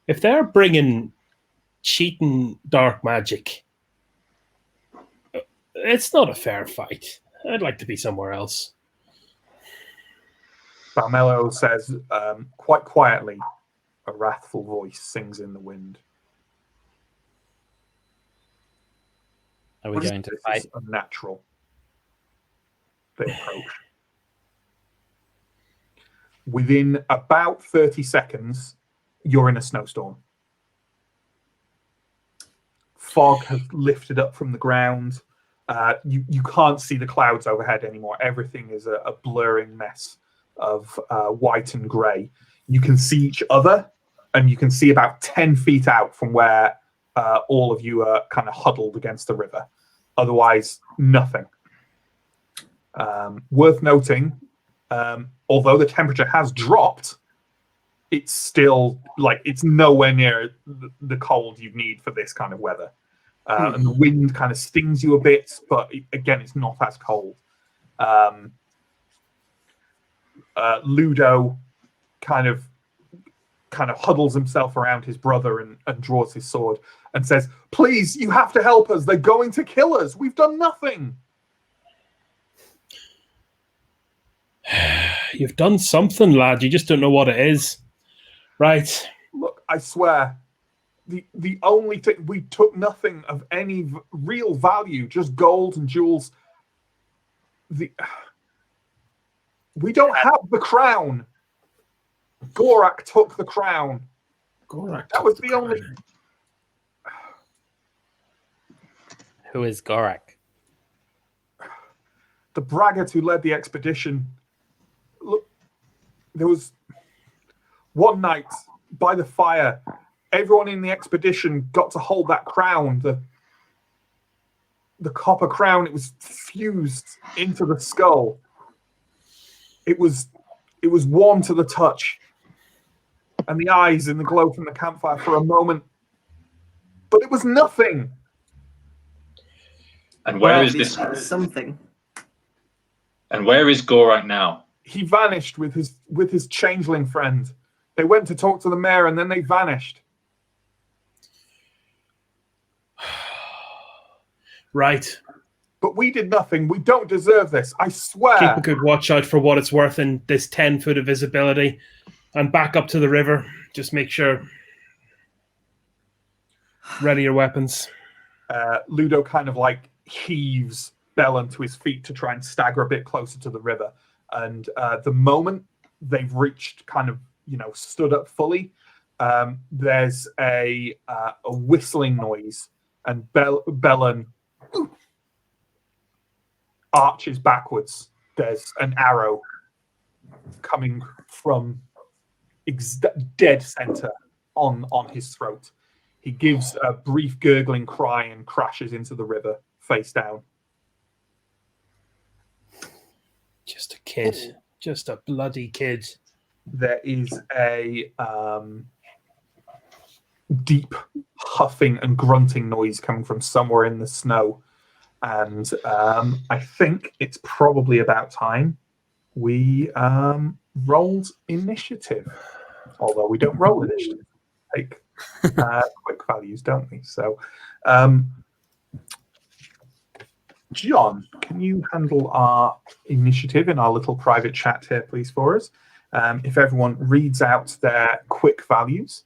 If they're bringing cheating dark magic, it's not a fair fight. I'd like to be somewhere else. Balmello says, quite quietly, a wrathful voice sings in the wind. Are we going to fight? Unnatural. They approach. Within about 30 seconds, you're in a snowstorm. Fog has lifted up from the ground. You can't see the clouds overhead anymore. Everything is a blurring mess of white and grey. You can see each other, and you can see about 10 feet out from where all of you are kind of huddled against the river. Otherwise, nothing. Worth noting, although the temperature has dropped, it's still it's nowhere near the cold you need for this kind of weather. And the wind kind of stings you a bit, but again, it's not as cold. Ludo kind of huddles himself around his brother and draws his sword and says, "Please, you have to help us. They're going to kill us. We've done nothing." You've done something, lad. You just don't know what it is. Right. Look, I swear, the only thing, we took nothing of any real value, just gold and jewels. We don't have the crown. Gorak took the crown. That was the only... Who is Gorak? The braggart who led the expedition. Look, there was one night by the fire, everyone in the expedition got to hold that crown, the copper crown. It was fused into the skull. It was warm to the touch, and the eyes in the glow from the campfire for a moment, but it was nothing. And where is this? Something. And where is Gorak now? He vanished with his changeling friend. They went to talk to the mayor, and then they vanished. Right. But we did nothing. We don't deserve this. I swear. Keep a good watch out for what it's worth in this 10 foot of visibility, and back up to the river. Just make sure. Ready your weapons. Ludo kind of heaves Bellin to his feet to try and stagger a bit closer to the river. And the moment they've reached stood up fully, there's a whistling noise, and Bellin arches backwards there's an arrow coming from dead center on his throat. He gives a brief gurgling cry and crashes into the river, face down. Just a kid. Just a bloody kid. There is a deep huffing and grunting noise coming from somewhere in the snow. And I think it's probably about time we rolled initiative. Although we don't roll initiative. Take quick values, don't we? So, John, can you handle our initiative in our little private chat here, please, for us? If everyone reads out their quick values.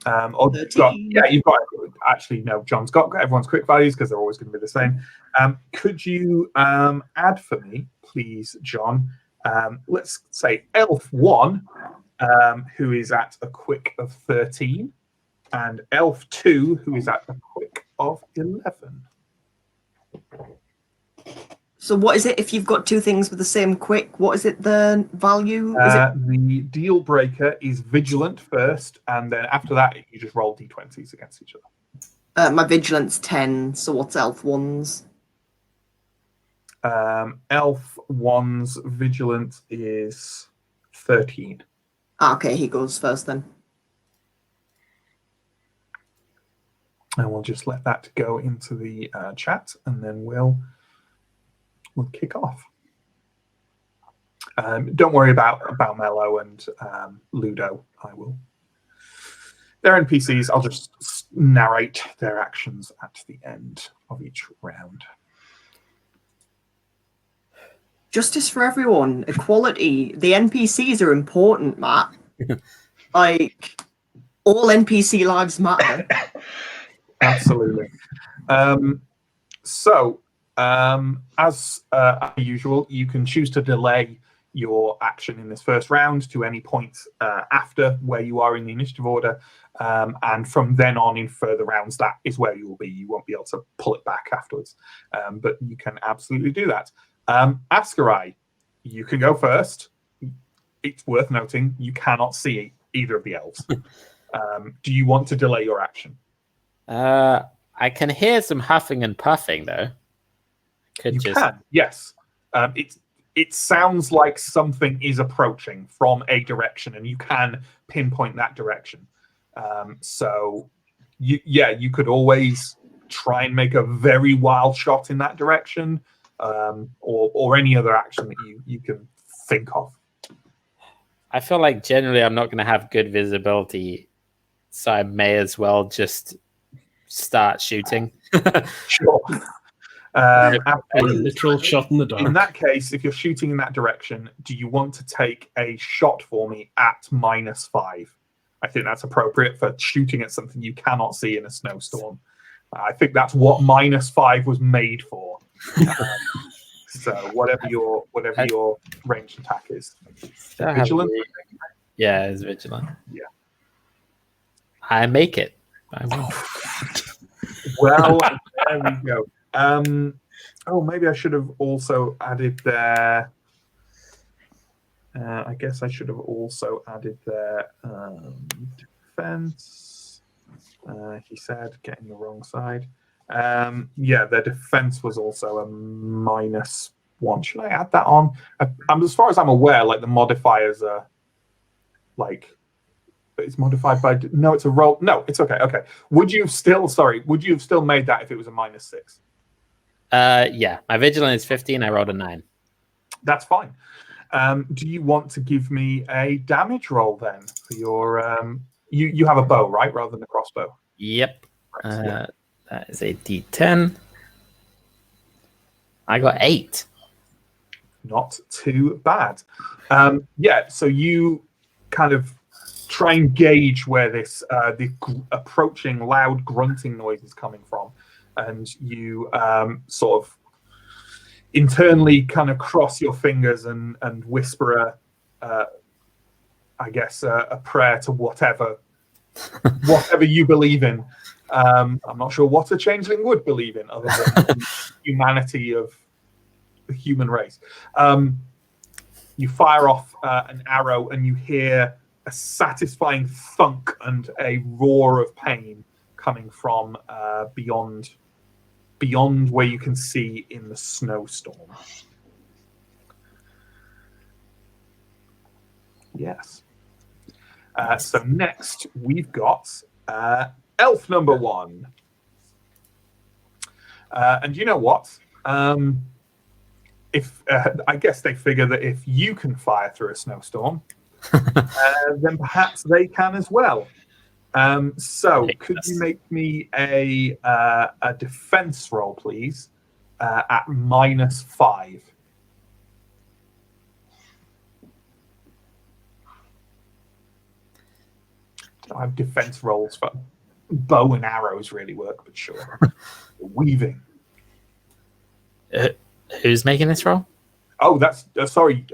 Or you've got, actually, no, John's got everyone's quick values because they're always going to be the same. Could you add for me, please, John? Let's say Elf 1, who is at a quick of 13, and Elf 2, who is at a quick of 11. So what is it if you've got two things with the same quick? What is it, the value? The deal breaker is vigilant first, and then after that, you just roll d20s against each other. My vigilance 10, so what's Elf 1's? Elf 1's vigilant is 13. Okay, he goes first then. And we'll just let that go into the chat, and then we'll kick off. Don't worry about Mello and Ludo. I will. They're NPCs. I'll just narrate their actions at the end of each round. Justice for everyone, equality. The NPCs are important, Matt. Like, all NPC lives matter. Absolutely. As usual, you can choose to delay your action in this first round to any point after where you are in the initiative order. And from then on in further rounds, that is where you will be. You won't be able to pull it back afterwards. But you can absolutely do that. Askarai, you can go first. It's worth noting you cannot see either of the elves. Do you want to delay your action? I can hear some huffing and puffing, though. Can, yes. It sounds like something is approaching from a direction, and you can pinpoint that direction. So, you could always try and make a very wild shot in that direction, or any other action that you can think of. I feel like generally I'm not going to have good visibility, so I may as well just start shooting. Sure. A literal shot in the dark. In that case, if you're shooting in that direction, do you want to take a shot for me at -5? I think that's appropriate for shooting at something you cannot see in a snowstorm. I think that's what -5 was made for. So whatever your ranged attack is. Vigilant? Yeah, it's vigilant. Yeah. I make it. Well, there we go. Maybe I should have also added there. I guess I should have also added there defense. He said, getting the wrong side. Their defense was also a -1. Should I add that on? As far as I'm aware, like the modifiers are like. It's modified by no. It's a roll. No, it's okay. Okay. Would you have still made that if it was a -6? Yeah. My vigilance is 15. I rolled a 9. That's fine. Do you want to give me a damage roll then for your? You have a bow, right, rather than a crossbow. Yep. Right, That is a D10. I got 8. Not too bad. So you kind of try and gauge where this the approaching loud grunting noise is coming from, and you sort of internally kind of cross your fingers and whisper a prayer to whatever you believe in. I'm not sure what a changeling would believe in other than the humanity of the human race. You fire off an arrow, and you hear a satisfying thunk and a roar of pain coming from beyond where you can see in the snowstorm. Yes. So next we've got elf number 1. And you know what? If I guess they figure that if you can fire through a snowstorm, then perhaps they can as well. So could you make me a defense roll, please, at -5? I have defense rolls for bow and arrows really work, but sure. Weaving. Who's making this roll? Oh, that's sorry.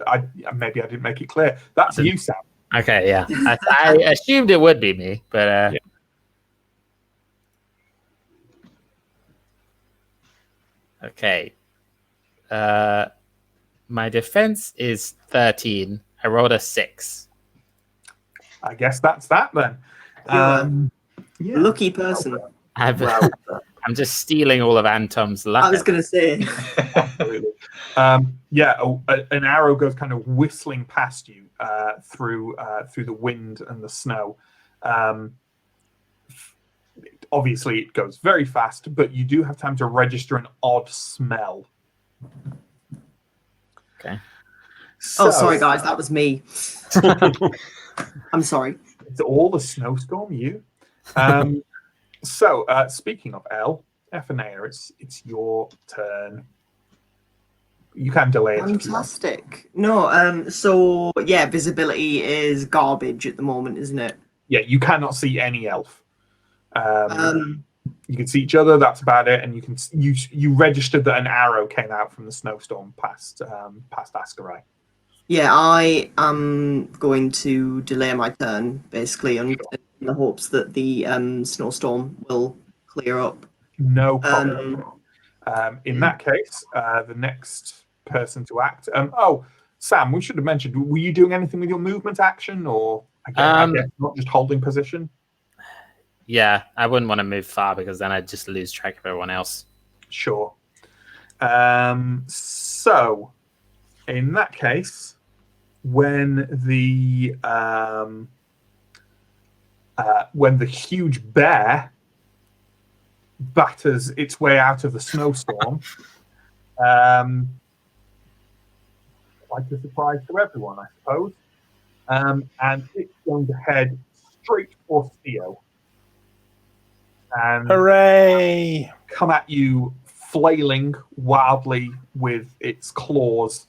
Maybe I didn't make it clear. That's you, Sam. Okay, yeah. I assumed it would be me, but Yeah. Okay. My defense is 13. I rolled a 6. I guess that's that then. Yeah. Lucky person. I'm just stealing all of Antom's luck. I was going to say. Absolutely. An arrow goes kind of whistling past you through the wind and the snow. Obviously, it goes very fast, but you do have time to register an odd smell. Okay. Oh, sorry, guys. That was me. I'm sorry. It's all the snowstorm, you. So, speaking of Elle, Ephenea, it's your turn. You can delay it. Fantastic. No, so yeah, visibility is garbage at the moment, isn't it? Yeah, you cannot see any elf. You can see each other. That's about it. And you registered that an arrow came out from the snowstorm past Ascarai. Yeah, I am going to delay my turn basically in the hopes that the snowstorm will clear up. No problem. In that case, the next person to act. Sam, we should have mentioned. Were you doing anything with your movement action, or I guess not just holding position? Yeah, I wouldn't want to move far because then I'd just lose track of everyone else. Sure. So, in that case, when the huge bear batters its way out of the snowstorm, like a surprise to everyone, I suppose, and it's going to head straight for Theo. And Hooray! Come at you, flailing wildly with its claws.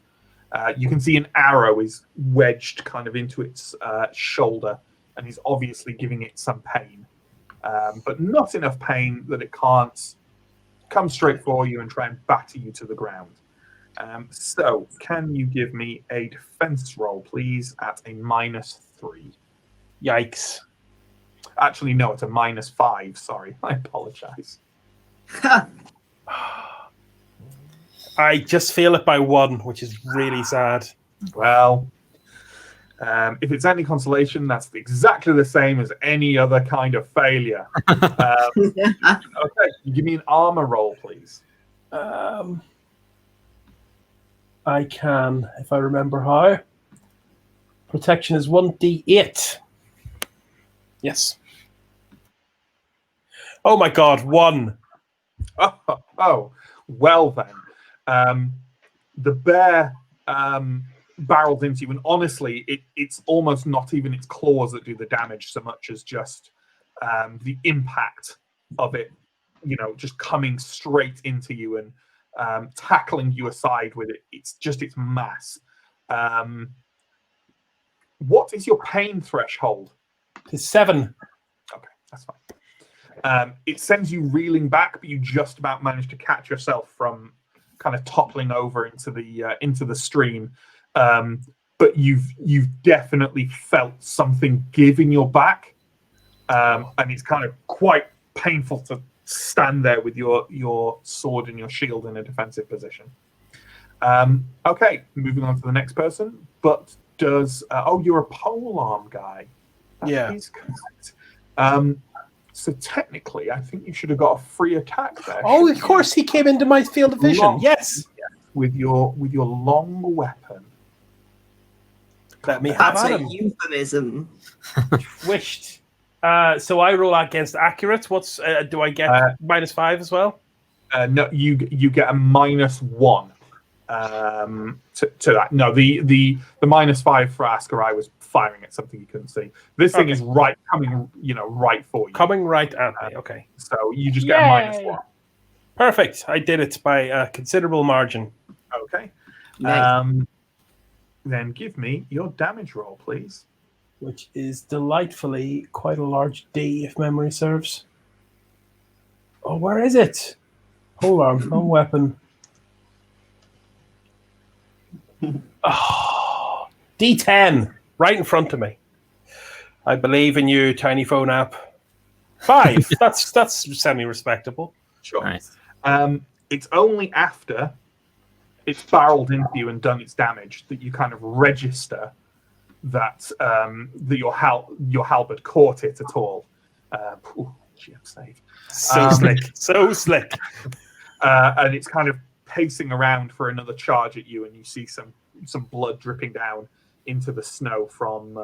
You can see an arrow is wedged kind of into its shoulder, and is obviously giving it some pain, but not enough pain that it can't come straight for you and try and batter you to the ground. So, can you give me a defense roll, please, at a -3? Yikes. Actually, no, it's a -5. Sorry, I apologize. I just fail it by 1, which is really sad. Well, if it's any consolation, that's exactly the same as any other kind of failure. Okay, you give me an armor roll, please. I can, if I remember how. Protection is 1d8. Yes. Oh my god, 1. Oh, well then. The bear barrels into you, and honestly, it's almost not even its claws that do the damage so much as just the impact of it, just coming straight into you and tackling you aside with it. It's just its mass. What is your pain threshold? It's 7. Okay, that's fine. It sends you reeling back, but you just about manage to catch yourself from kind of toppling over into the stream. But you've definitely felt something give in your back, and it's kind of quite painful to stand there with your sword and your shield in a defensive position. Okay, moving on to the next person. But does you're a polearm guy? That is correct. So technically, I think you should have got a free attack there. Oh, of course, he came into my field of vision. Yes, with your long weapon. Let me have That's at a him. euphemism. Wished. So I roll against accurate. What's do I get -5 as well? No, you get a -1 to that. No, the -5 for Ascarai was firing at something you couldn't see. This thing is coming right for you. Coming right at me. Okay. So you just get a -1. Perfect. I did it by a considerable margin. Okay. Nice. Then give me your damage roll, please. Which is delightfully quite a large D, if memory serves. Oh, where is it? Polearm, no weapon. Oh, D10, right in front of me. I believe in you, tiny phone app. 5. That's semi-respectable. Sure. Nice. It's only after it's barreled into you and done its damage that you kind of register that your halberd caught it at all. GM save. So slick. And it's kind of pacing around for another charge at you, and you see some blood dripping down into the snow from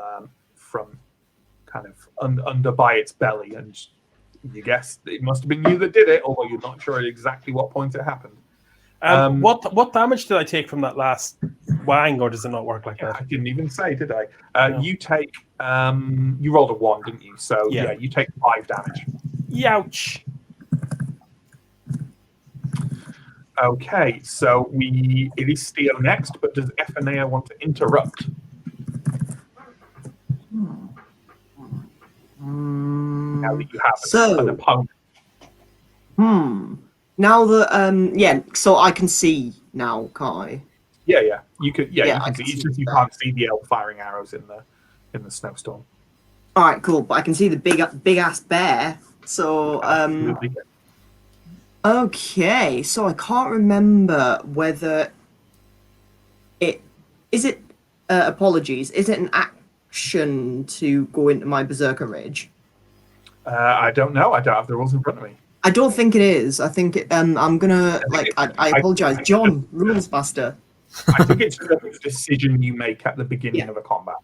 kind of under by its belly, and you guess it must have been you that did it, although you're not sure at exactly what point it happened. What damage did I take from that last wang, or does it not work like that? I didn't even say, did I? No. You take you rolled a 1, didn't you? So yeah, you take 5 damage. Youch. Okay, so it is Steo next, but does Efanea want to interrupt? Now that you have an opponent. Now that so I can see now, can't I? Yeah. You could you can see. It's just you can't see the elf firing arrows in the snowstorm. Alright, cool, but I can see the big ass bear. So okay, so I can't remember whether apologies, is it an action to go into my berserker rage? I don't know. I don't have the rules in front of me. I don't think it is. I think I'm gonna I apologize, John, rules master. I think it's just a decision you make at the beginning of a combat.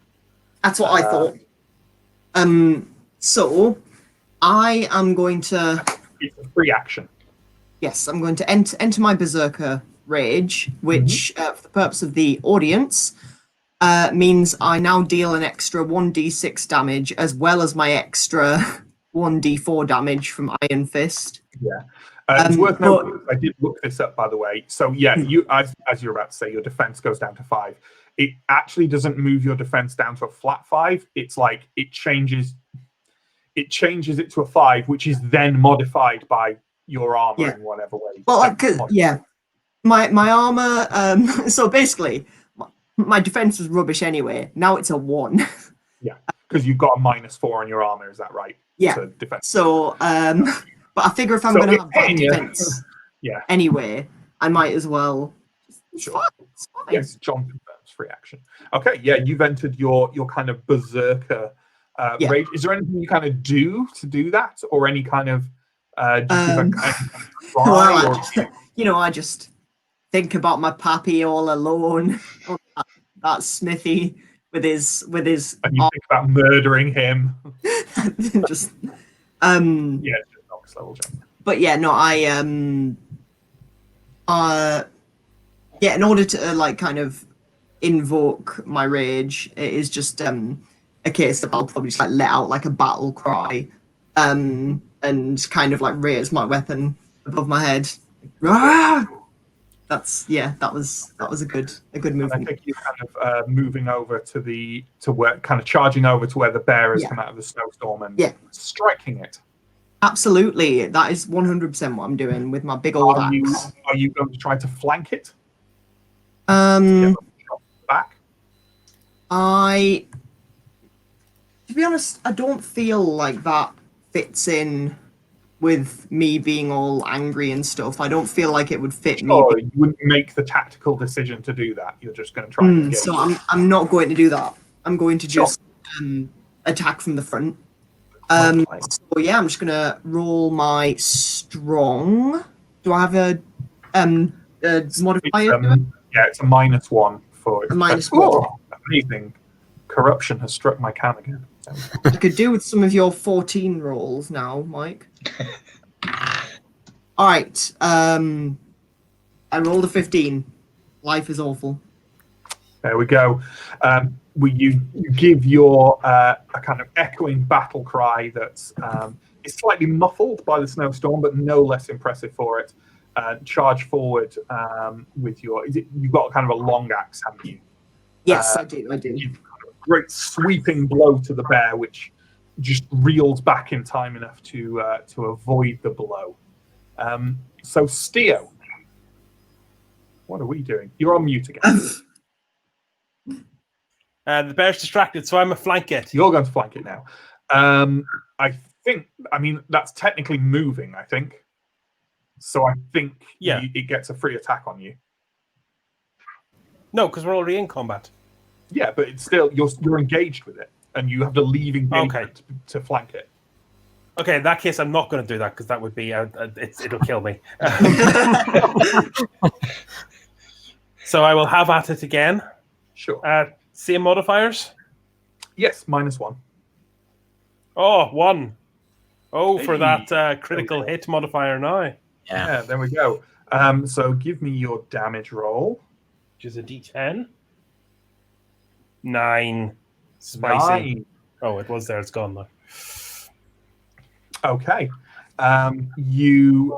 That's what I thought. So I am going to. It's a free action. Yes, I'm going to enter my berserker rage, which, for the purpose of the audience, means I now deal an extra 1d6 damage as well as my extra 1d4 damage from Iron Fist. Yeah. It's worth noting, I did look this up, by the way. So yeah, you as you're about to say, your defense goes down to 5. It actually doesn't move your defense down to a flat 5. It's like it changes it to a 5, which is then modified by your armor in whatever way. Well, my armor. So basically, my defense was rubbish anyway. Now it's a 1. Yeah, because you've got a -4 on your armor. Is that right? Yeah. To defense. So, but I figure if I'm going to have bad defense, anyway, I might as well. Sure. It's fine. Yes, John confirms free action. Okay, yeah, you've entered your kind of berserker rage. Is there anything you kind of do to do that, or any kind of I just think about my pappy all alone. that Smithy with his. And you think about murdering him. just. Yeah, it's just Nox level jump. But yeah, no, in order to kind of invoke my rage, it is just a case that I'll probably just let out like a battle cry, and kind of raise my weapon above my head. Ah! That was a good movement. I think you're kind of moving over to where, kind of charging over to where the bear has come out of the snowstorm and striking it. Absolutely, that is 100% what I'm doing with my big old axe. Are you going to try to flank it? Back? To be honest, I don't feel like that fits in with me being all angry and stuff. I don't feel like it would fit me. Or you wouldn't make the tactical decision to do that. You're just going to try and engage. So I'm not going to do that. I'm going to Sure. just attack from the front. Well played. So yeah, I'm just gonna roll my strong. Do I have a modifier? It's a -1 for A -1. Oh, amazing. Corruption has struck my cam again. I could do with some of your 14 rolls now, Mike. All right. I rolled a 15. Life is awful. There we go. You give your a kind of echoing battle cry that's is slightly muffled by the snowstorm, but no less impressive for it. Charge forward with your. You've got kind of a long axe, haven't you? Yes, I do. You've got a great sweeping blow to the bear, which just reels back in time enough to avoid the blow. So, Steo, what are we doing? You're on mute again. The bear's distracted, so I'm going to flank it. You're going to flank it now. I mean, that's technically moving, I think. So I think it gets a free attack on you. No, because we're already in combat. Yeah, but it's still, you're engaged with it, and you have to leave engagement to flank it. Okay, in that case, I'm not going to do that, because that would be, it'll kill me. So I will have at it again. Sure. Same modifiers? Yes, -1. Oh, 1. Oh, for that critical hit modifier now. Yeah, there we go. So give me your damage roll. Which is a d10. 9. Spicy. 9. Oh, it was there. It's gone now. Okay. You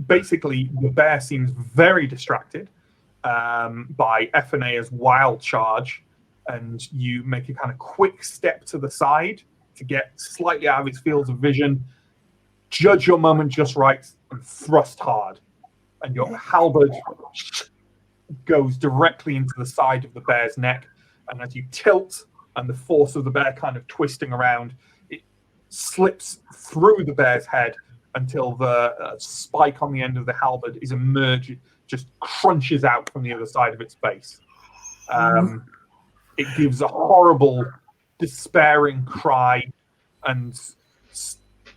basically, the bear seems very distracted by Ephinaea's wild charge, and you make a kind of quick step to the side to get slightly out of its fields of vision, judge your moment just right, and thrust hard. And your halberd goes directly into the side of the bear's neck, and as you tilt and the force of the bear kind of twisting around, it slips through the bear's head until the spike on the end of the halberd is emerging, just crunches out from the other side of its base. It gives a horrible, despairing cry and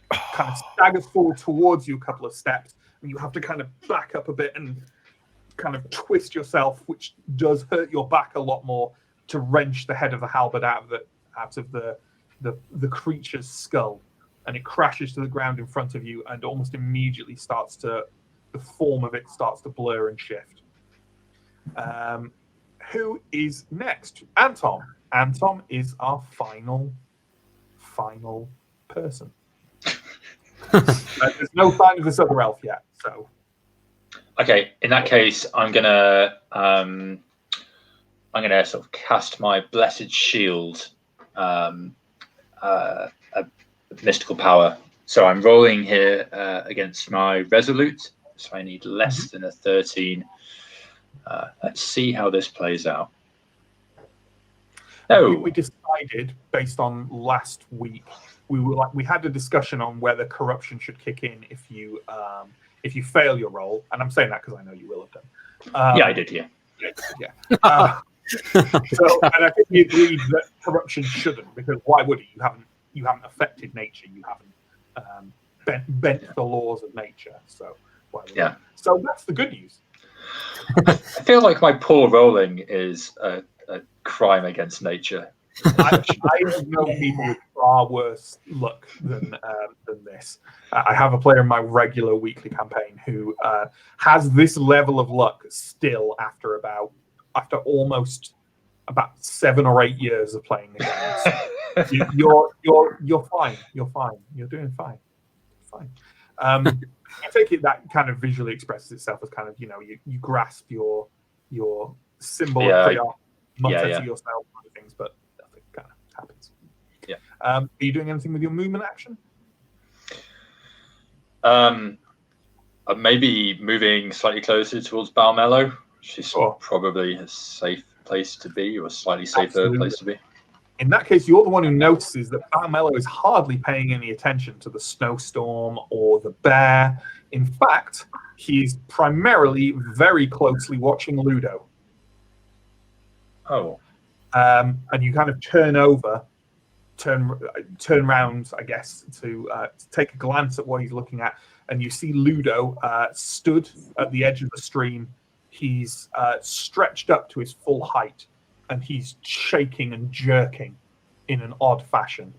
kind of staggers forward towards you a couple of steps, and you have to kind of back up a bit and kind of twist yourself, which does hurt your back a lot more, to wrench the head of the halberd out of the creature's skull, and it crashes to the ground in front of you, and almost immediately the form of it starts to blur and shift. Who is next? Anton. Anton is our final person. There's no sign of this other elf yet, so. Okay, in that case, I'm gonna sort of cast my blessed shield, a mystical power. So I'm rolling here against my resolute. So I need less than a 13. Let's see how this plays out. Oh, We decided based on last week. We had a discussion on whether corruption should kick in if you fail your roll, and I'm saying that because I know you will have done. yeah, I did. Yeah. Yeah. So, and I think we agreed that corruption shouldn't, because why would it? You haven't affected nature. You haven't bent the laws of nature. So why would it? So that's the good news. I feel like my poor rolling is a crime against nature. I have known people with far worse luck than this. I have a player in my regular weekly campaign who has this level of luck still after almost about 7 or 8 years of playing the game. You're fine. You're fine. You're doing fine. Fine. I take it that kind of visually expresses itself as kind of, you grasp your symbol of mutter to yourself, other things, but nothing kind of happens. Yeah. Are you doing anything with your movement action? Maybe moving slightly closer towards Balmello, which is probably a safe place to be, or a slightly safer place to be. In that case, you're the one who notices that Barmello is hardly paying any attention to the snowstorm or the bear. In fact, he's primarily very closely watching Ludo. Oh. And you kind of turn round, I guess, to take a glance at what he's looking at, and you see Ludo stood at the edge of the stream. He's stretched up to his full height, and he's shaking and jerking in an odd fashion.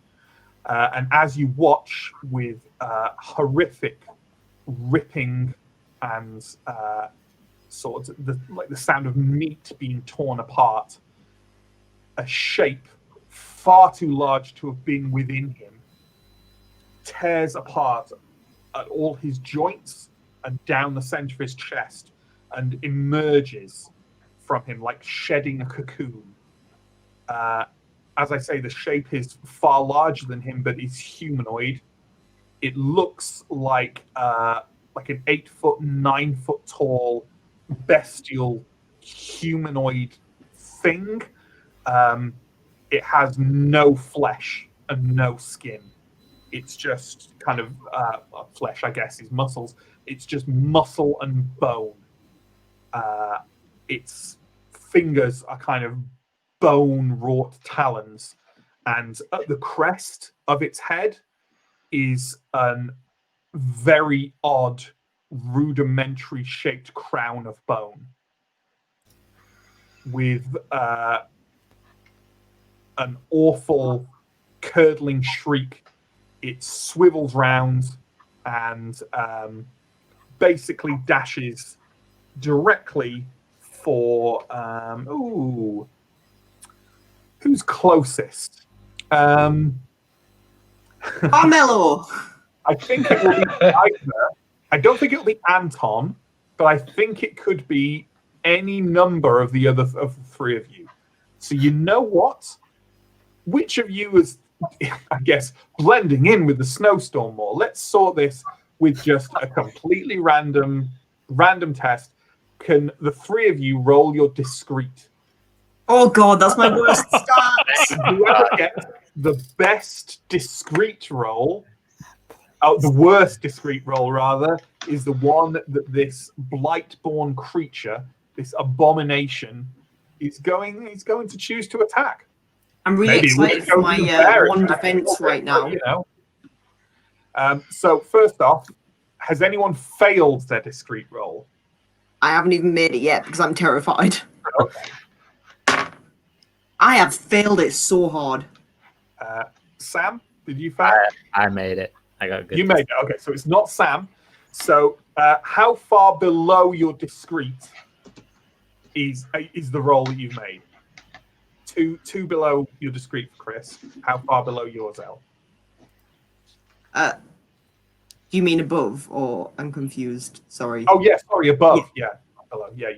And as you watch with horrific ripping and sort of the sound of meat being torn apart, a shape far too large to have been within him tears apart at all his joints and down the center of his chest and emerges from him like shedding a cocoon. As I say, the shape is far larger than him, but it's humanoid. It looks like an 8 foot, 9 foot tall, bestial humanoid thing. It has no flesh and no skin. It's just kind of flesh, I guess, is muscles. It's just muscle and bone. Its fingers are kind of bone-wrought talons, and at the crest of its head is an very odd, rudimentary shaped crown of bone with an awful curdling shriek. It swivels round and basically dashes directly for who's closest? Carmelo. I think it will be either. I don't think it'll be Anton, but I think it could be any number of the other of the three of you. So you know what? Which of you is, I guess, blending in with the snowstorm more? Let's sort this with just a completely random test. Can the three of you roll your discreet? Oh god, that's my worst start. Whoever gets the best discreet roll, the worst discreet roll rather, is the one that this blight-born creature, this abomination, is going to choose to attack. I'm really excited for my one defense right now. You know. So first off, has anyone failed their discreet roll? I haven't even made it yet because I'm terrified. Okay. I have failed it so hard. Sam, did you fail? I made it. I got good. You made it. Okay, so it's not Sam. So how far below your discreet is the roll that you've made? Two below your discreet for Chris. How far below yours, Elle? Do you mean above, or I'm confused? Sorry. Oh yeah, sorry, above. Yeah, below. Yeah.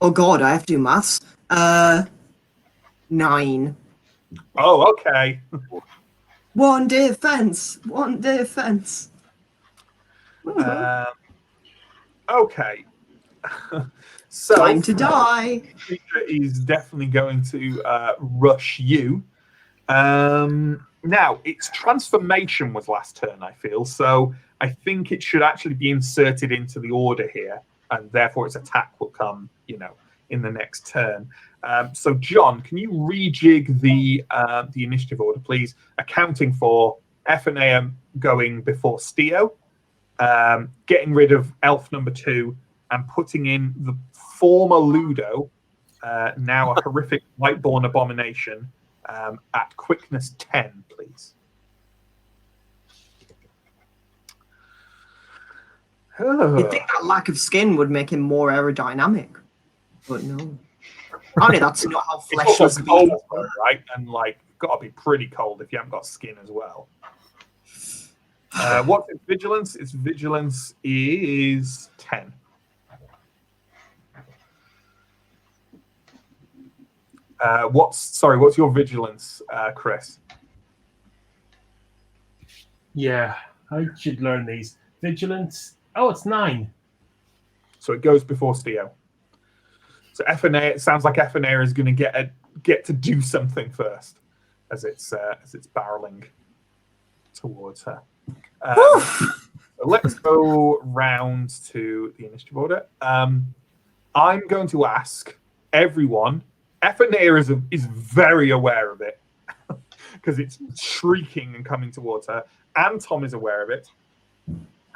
Oh god, I have to do maths. 9. Oh, okay. One defense. Okay. So Time to die. Creature is definitely going to rush you. Now, its transformation was last turn, I feel, so I think it should actually be inserted into the order here, and therefore its attack will come, in the next turn. So, John, can you rejig the initiative order, please, accounting for F&A going before Steo, getting rid of elf number 2, and putting in the former Ludo, now a horrific lightborn abomination, at quickness 10, please. You'd think that lack of skin would make him more aerodynamic, but no. Only that's not how flesh It's was also cold, made. right? And got to be pretty cold if you haven't got skin as well. What's its vigilance? Its vigilance is 10. What's your vigilance, Chris? Yeah, I should learn these. Vigilance. Oh, it's 9. So it goes before Steo. So F&A, it sounds like F&A is going to get get to do something first as it's barreling towards her. So let's go round to the initiative order. I'm going to ask everyone. Effanir is very aware of it because it's shrieking and coming towards her, and Tom is aware of it.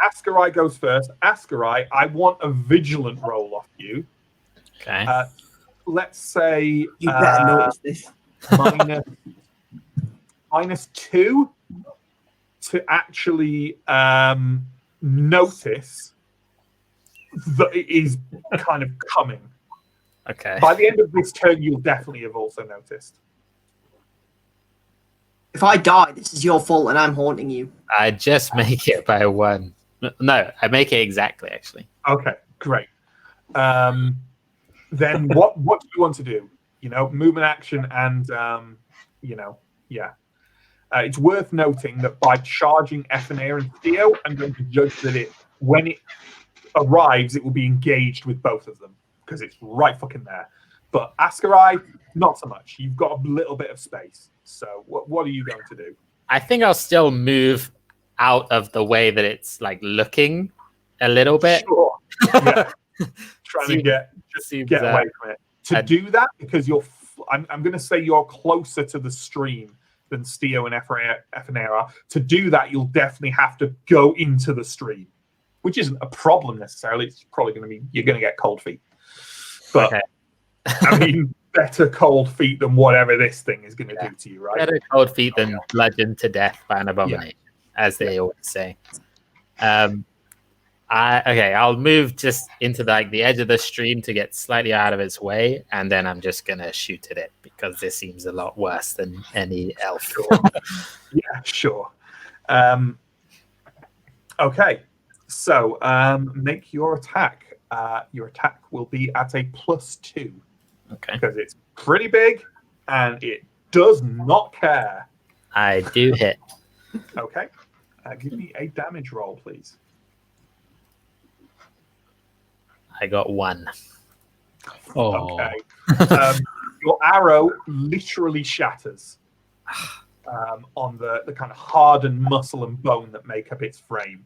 Ascarai goes first. Ascarai, I want a vigilant roll off you. Okay. Let's say You better notice this. -2 to actually notice that it is kind of coming. Okay. By the end of this turn, you'll definitely have also noticed. If I die, this is your fault, and I'm haunting you. I just make it by 1. No, I make it exactly, actually. Okay, great. Then what do you want to do? Movement, action, and it's worth noting that by charging Effanir and Theo, I'm going to judge that when it arrives, it will be engaged with both of them because it's right fucking there. But Ascarai, not so much. You've got a little bit of space. So what are you going to do? I think I'll still move out of the way that it's like looking a little bit. Sure. Yeah. Trying to get away from it. To do that, because I'm going to say you're closer to the stream than Steo and Effanir are. To do that, you'll definitely have to go into the stream, which isn't a problem necessarily. It's probably going to be you're going to get cold feet. But Okay. I mean, better cold feet than whatever this thing is going to do to you, right? Better cold feet than bludgeoned to death by an abomination, as they always say. I'll move just into the edge of the stream to get slightly out of its way, and then I'm just gonna shoot at it because this seems a lot worse than any elf. Yeah, sure. Okay, so make your attack. Your attack will be at a +2. Okay. Because it's pretty big and it does not care. I do hit. Okay. Give me a damage roll, please. I got 1. Oh. Okay. Your arrow literally shatters on the kind of hardened muscle and bone that make up its frame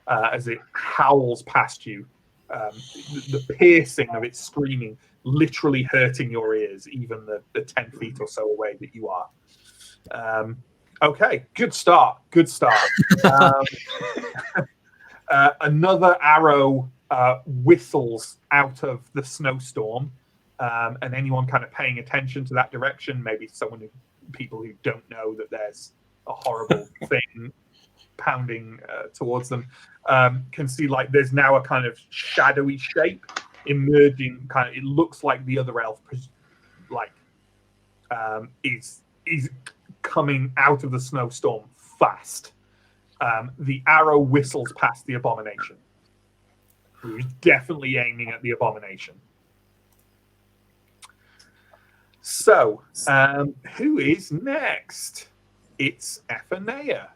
as it howls past you. The piercing of its screaming literally hurting your ears, even the 10 feet or so away that you are. Okay, good start. Another arrow whistles out of the snowstorm, and anyone kind of paying attention to that direction, maybe people who don't know that there's a horrible thing pounding towards them, can see there's now a kind of shadowy shape emerging. It looks like the other elf is coming out of the snowstorm fast. The arrow whistles past the abomination, who's definitely aiming at the abomination. So, who is next? It's Effanir.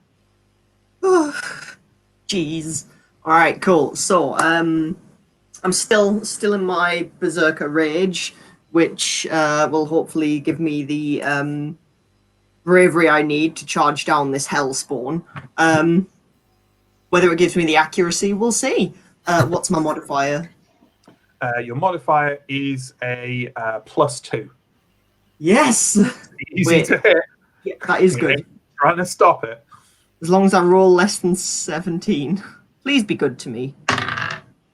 Jeez. All right, cool. So, I'm still in my berserker rage, which will hopefully give me the bravery I need to charge down this hellspawn. Whether it gives me the accuracy, we'll see. What's my modifier? Your modifier is a +2. Yes. Easy to hit. Yeah, that is good. Trying to stop it. As long as I roll less than 17. Please be good to me.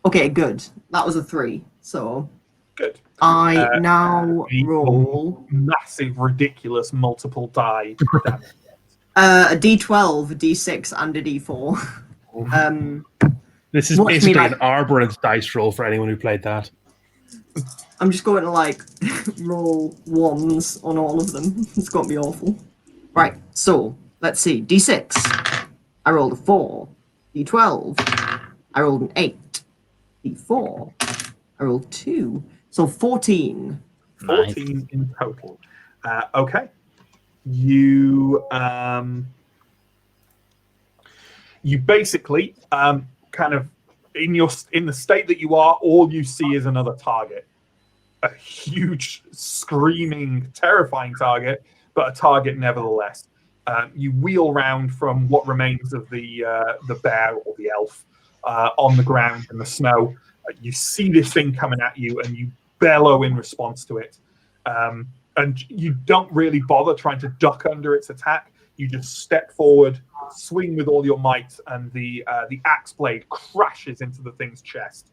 Okay, good. That was a 3. So good. I now roll massive, ridiculous multiple die damage. A D12, a D6, and a D4. This is basically an Arborant dice roll for anyone who played that. I'm just going to roll 1s on all of them. It's going to be awful. Right, so let's see. D6. I rolled a 4. D12. I rolled an 8. D4. I rolled 2. So 14. 14 in total. Okay. You basically kind of in the state that you are, all you see is another target a huge, screaming, terrifying target, but a target nevertheless. You wheel round from what remains of the bear or the elf on the ground in the snow. You see this thing coming at you, and you bellow in response to it. And you don't really bother trying to duck under its attack. You just step forward, swing with all your might, and the axe blade crashes into the thing's chest.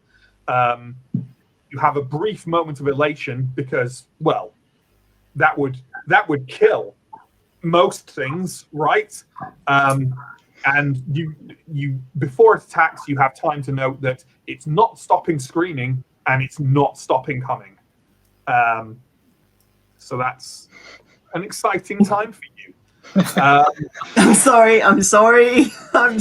You have a brief moment of elation because, well, that would kill most things, right? And you before it attacks, you have time to note that it's not stopping screaming and it's not stopping humming. So that's an exciting time for you. I'm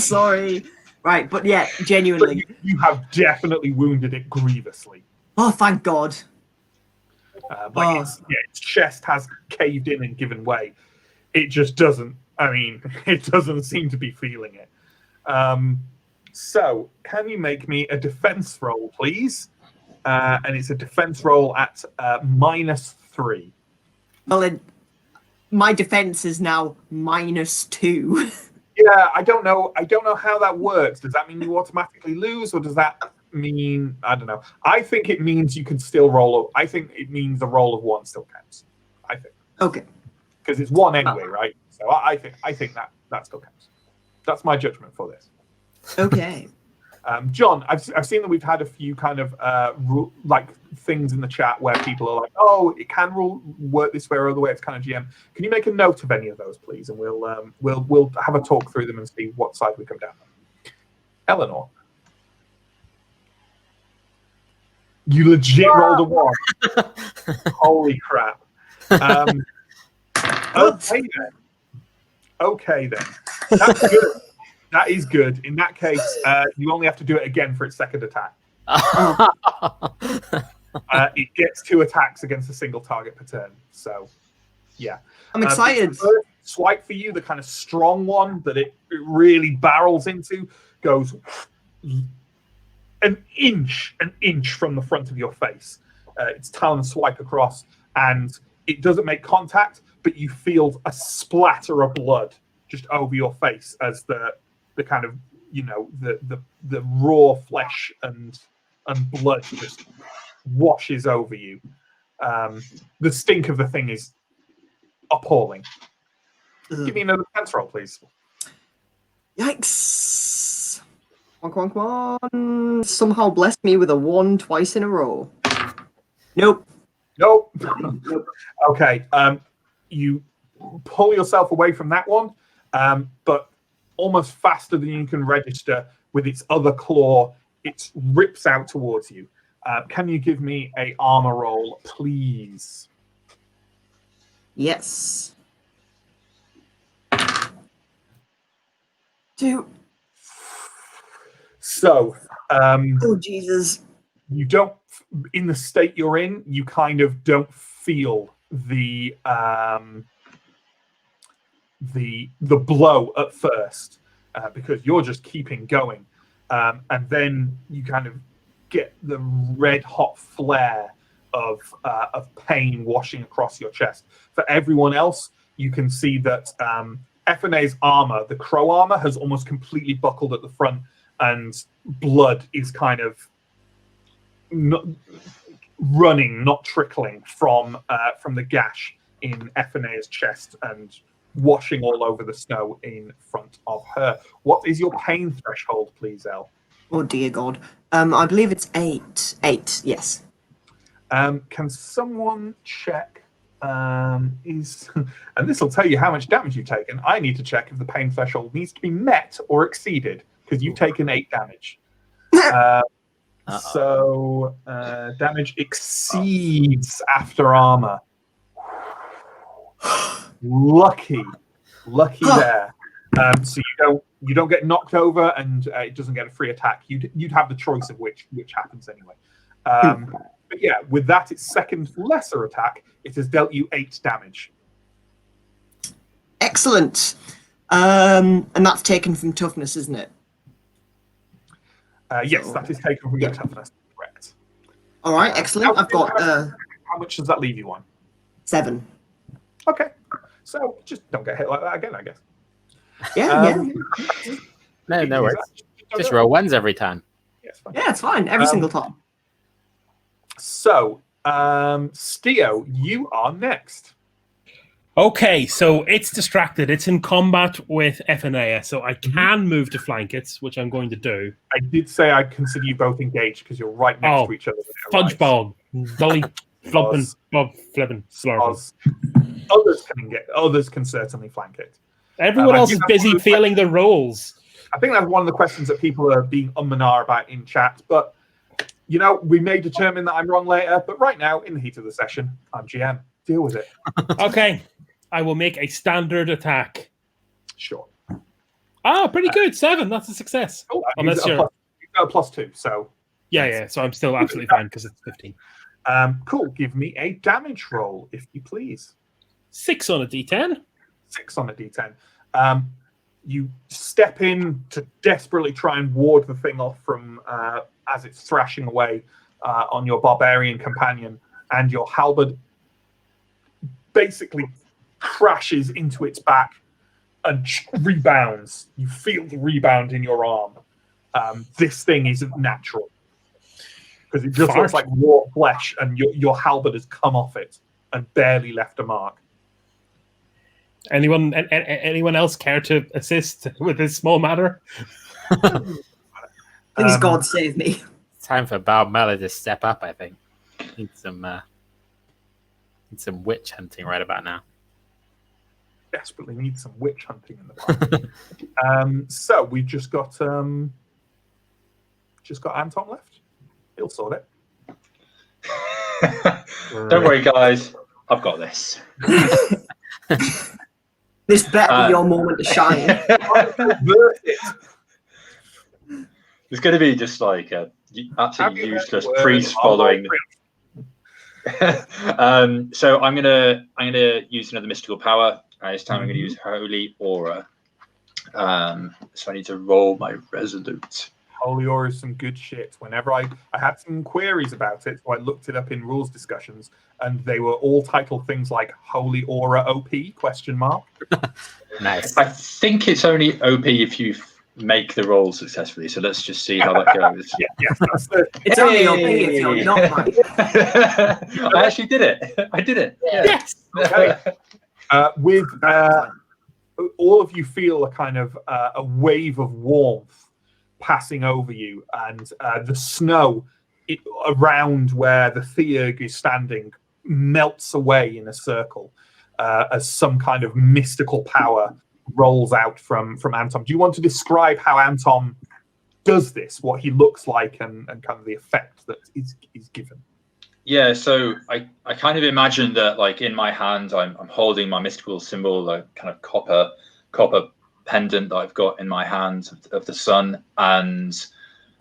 sorry. Right, but yeah, genuinely. But you have definitely wounded it grievously. Oh, thank God. Its chest has caved in and given way. It just doesn't. I mean, it doesn't seem to be feeling it. So, can you make me a defense roll, please? And it's a defense roll at -3. Well, then, my defense is now -2. Yeah, I don't know how that works. Does that mean you automatically lose, or does that mean, I don't know. I think it means you can still roll. I think it means a roll of 1 still counts. I think. Okay. Because it's 1 anyway, right? So I think that still counts. That's my judgment for this. Okay. John, I've seen that we've had a few kind of things in the chat where people are like, "Oh, it can work this way or other way." It's kind of GM. Can you make a note of any of those, please? And we'll have a talk through them and see what side we come down on. Eleanor, you legit rolled a 1. Holy crap! Okay then. That's good. That is good. In that case, you only have to do it again for its second attack. It gets 2 attacks against a single target per turn. So, yeah. I'm excited. The first swipe for you, the kind of strong one that it really barrels into, goes an inch from the front of your face. Its talons swipe across, and it doesn't make contact, but you feel a splatter of blood just over your face as the kind of, the raw flesh and blood just washes over you. The stink of the thing is appalling. Give me another defense roll, please. Yikes. Come on. Somehow blessed me with a 1 twice in a row. Nope. Okay. You pull yourself away from that one, but almost faster than you can register, with its other claw, it rips out towards you. Can you give me a armor roll, please? Yes. Dude. So, oh Jesus! You don't, in the state you're in, you kind of don't feel the blow at first, because you're just keeping going, and then you kind of get the red hot flare of pain washing across your chest. For everyone else, you can see that Ephane's armor, the crow armor, has almost completely buckled at the front, and blood is kind of running, not trickling from the gash in Ephane's chest and washing all over the snow in front of her. What is your pain threshold, please, Elle? Oh dear God. I believe it's 8. 8, yes. Can someone check? And this will tell you how much damage you've taken. I need to check if the pain threshold needs to be met or exceeded, because you've taken 8 damage. So damage exceeds after armor. Lucky there. So you don't get knocked over, and it doesn't get a free attack. You'd have the choice of which happens anyway. But yeah, with that, its second lesser attack, it has dealt you 8 damage. Excellent. And that's taken from toughness, isn't it? Yes, that is taken from your toughness. Correct. All right, excellent. I've got. How much does that leave you on? 7. Okay. So just don't get hit like that again, I guess. Yeah, No worries. Just roll ones every time. Yeah, it's fine. yeah, it's fine. Every single time. So, Steo, you are next. Okay, so it's distracted. It's in combat with Ephenea, so I can move to flank it, which I'm going to do. I did say I'd consider you both engaged because you're right next to each other. Fudge ball, dolly, flumping, bob, flipping, slurping. Others can certainly flank it. Everyone else is busy feeling the rolls. I think that's one of the questions that people are being and ah about in chat. But, you know, we may determine that I'm wrong later. But right now, in the heat of the session, I'm GM. Deal with it. Okay. I will make a standard attack. Sure. Pretty good. 7. That's a success. Oh, Unless you're... You've got a +2, so... Yeah. So I'm still absolutely fine because it's 15. Cool. Give me a damage roll, if you please. 6 on a D10. 6 on a D10. You step in to desperately try and ward the thing off from as it's thrashing away on your barbarian companion, and your halberd basically crashes into its back and rebounds. You feel the rebound in your arm. This thing isn't natural because it just looks like raw flesh, and your halberd has come off it and barely left a mark. Anyone else care to assist with this small matter? Please, God, save me. It's time for Balmella to step up, I think. Need some witch hunting right about now. Desperately need some witch hunting in the party. So we've just got Anton left. He'll sort it. Don't worry, guys. I've got this. This better be your moment to shine. There's going to be just like a absolutely useless priest following. So I'm gonna use another mystical power. This time I'm gonna use Holy Aura. So I need to roll my Resolute. Holy Aura is some good shit. Whenever I had some queries about it, so I looked it up in rules discussions, and they were all titled things like Holy Aura OP ? Nice. I think it's only OP if you make the roll successfully. So let's just see how that goes. It's only OP if you're not right. I actually did it. I did it. Yeah. Yes. Okay. With all of you feel a kind of a wave of warmth passing over you, and the snow around where the Theurg is standing melts away in a circle as some kind of mystical power rolls out from Anton. Do you want to describe how Anton does this, what he looks like, and kind of the effect that is given? Yeah, so I kind of imagine that, like, in my hand, I'm holding my mystical symbol, a kind of copper pendant that I've got in my hand of the sun, and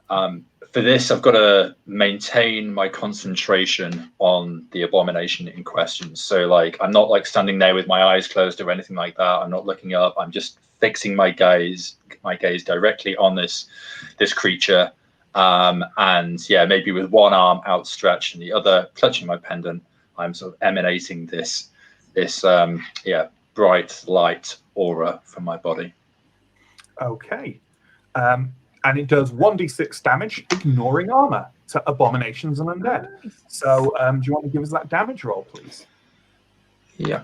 for this, I've got to maintain my concentration on the abomination in question. So, like, I'm not like standing there with my eyes closed or anything like that. I'm not looking up. I'm just fixing my gaze directly on this creature. And yeah, maybe with one arm outstretched and the other clutching my pendant, I'm sort of emanating this bright light aura from my body. Okay. And it does 1d6 damage, ignoring armor, to abominations and undead. So do you want to give us that damage roll, please? Yeah.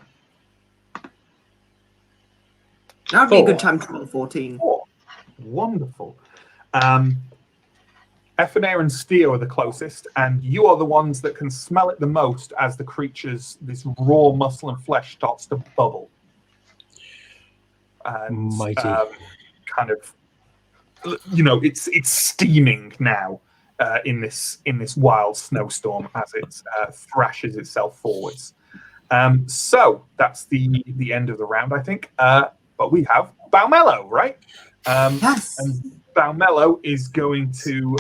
That would be a good time to roll 14. 4. Wonderful. Ephenea and Steo are the closest, and you are the ones that can smell it the most as the creature's, this raw muscle and flesh starts to bubble. And, Mighty. Kind of, you know, it's steaming now in this wild snowstorm as it thrashes itself forwards. So that's the end of the round, I think. But we have Balmello, right? Yes. And Balmello is going to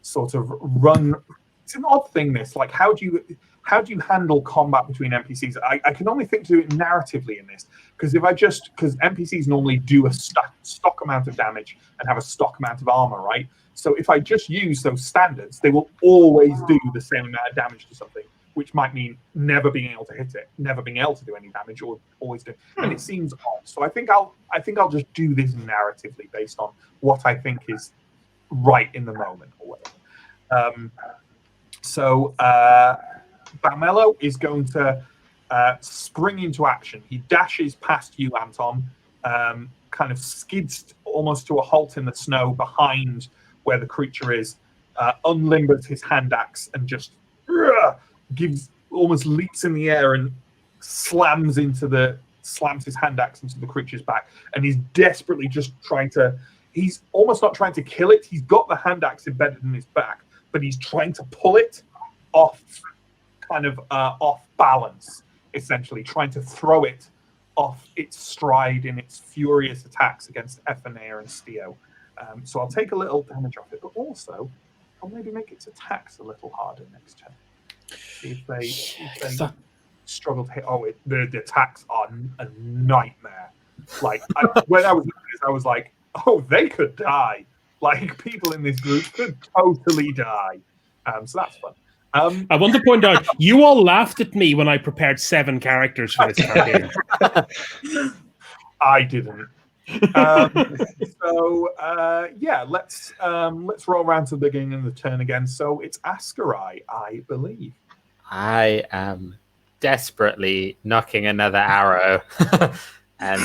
sort of run. It's an odd thing. This, like, how do you handle combat between NPCs? I can only think to do it narratively in this, because because NPCs normally do a stock amount of damage and have a stock amount of armor, right? So if I just use those standards, they will always do the same amount of damage to something. which might mean never being able to hit it, never being able to do any damage, or always do. And it seems odd. So I think I'll just do this narratively based on what I think is right in the moment or whatever. So Balmello is going to spring into action. He dashes past you, Anton, kind of skids almost to a halt in the snow behind where the creature is, unlimbers his hand axe and just almost leaps in the air and slams his hand axe into the creature's back. And he's desperately just he's almost not trying to kill it. He's got the hand axe embedded in his back, but he's trying to pull it off balance, essentially trying to throw it off its stride in its furious attacks against Ephenea and Steo. So I'll take a little damage off it, but also I'll maybe make its attacks a little harder next turn. See if they struggle to hit. The attacks are a nightmare. Like when I was doing this, I was like, they could die. Like people in this group could totally die. So that's fun. I want to point out, you all laughed at me when I prepared 7 characters for this campaign. I didn't. Let's roll around to the beginning of the turn again. So it's Ascarai, I believe. I am desperately knocking another arrow and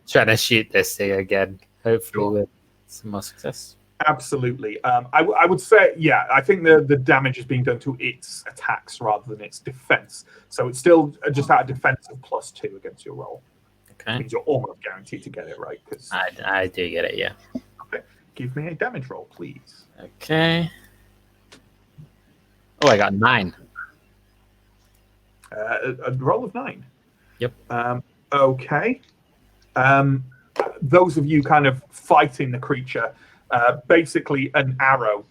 trying to shoot this thing again, hopefully with some more success. Absolutely. I would say, I think the damage is being done to its attacks rather than its defense. So it's still just at a defense of +2 against your roll. Okay. It means you're almost guaranteed to get it right. I do get it, yeah. Okay. Give me a damage roll, please. Okay. Oh, I got 9. A roll of 9. Yep. Okay. Those of you kind of fighting the creature, basically an arrow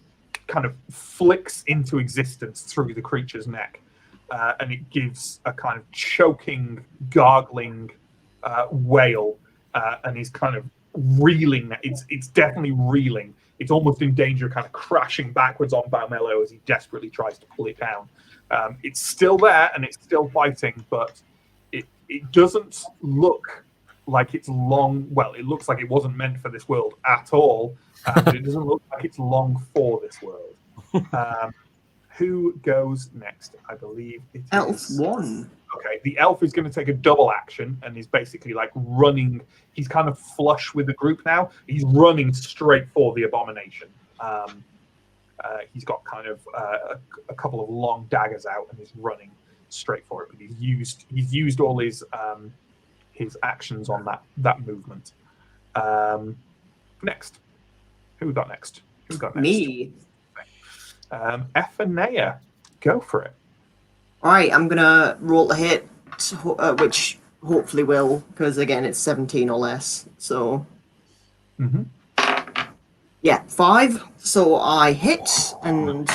kind of flicks into existence through the creature's neck, and it gives a kind of choking, gargling wail, and is kind of reeling. It's definitely reeling. It's almost in danger of kind of crashing backwards on Balmello as he desperately tries to pull it down. It's still there and it's still fighting, but it doesn't look like it's long. Well, it looks like it wasn't meant for this world at all, but it doesn't look like it's long for this world. Who goes next? I believe it is Elf 1. Okay, the elf is going to take a double action and is basically like running. He's kind of flush with the group now. He's running straight for the abomination. He's got kind of a couple of long daggers out and is running straight for it. But he's used all his actions on that movement. Next, who got next? Me. Ephenea, go for it. Alright, I'm gonna roll a hit, which hopefully will, because again it's 17 or less. So, yeah, 5. So I hit, and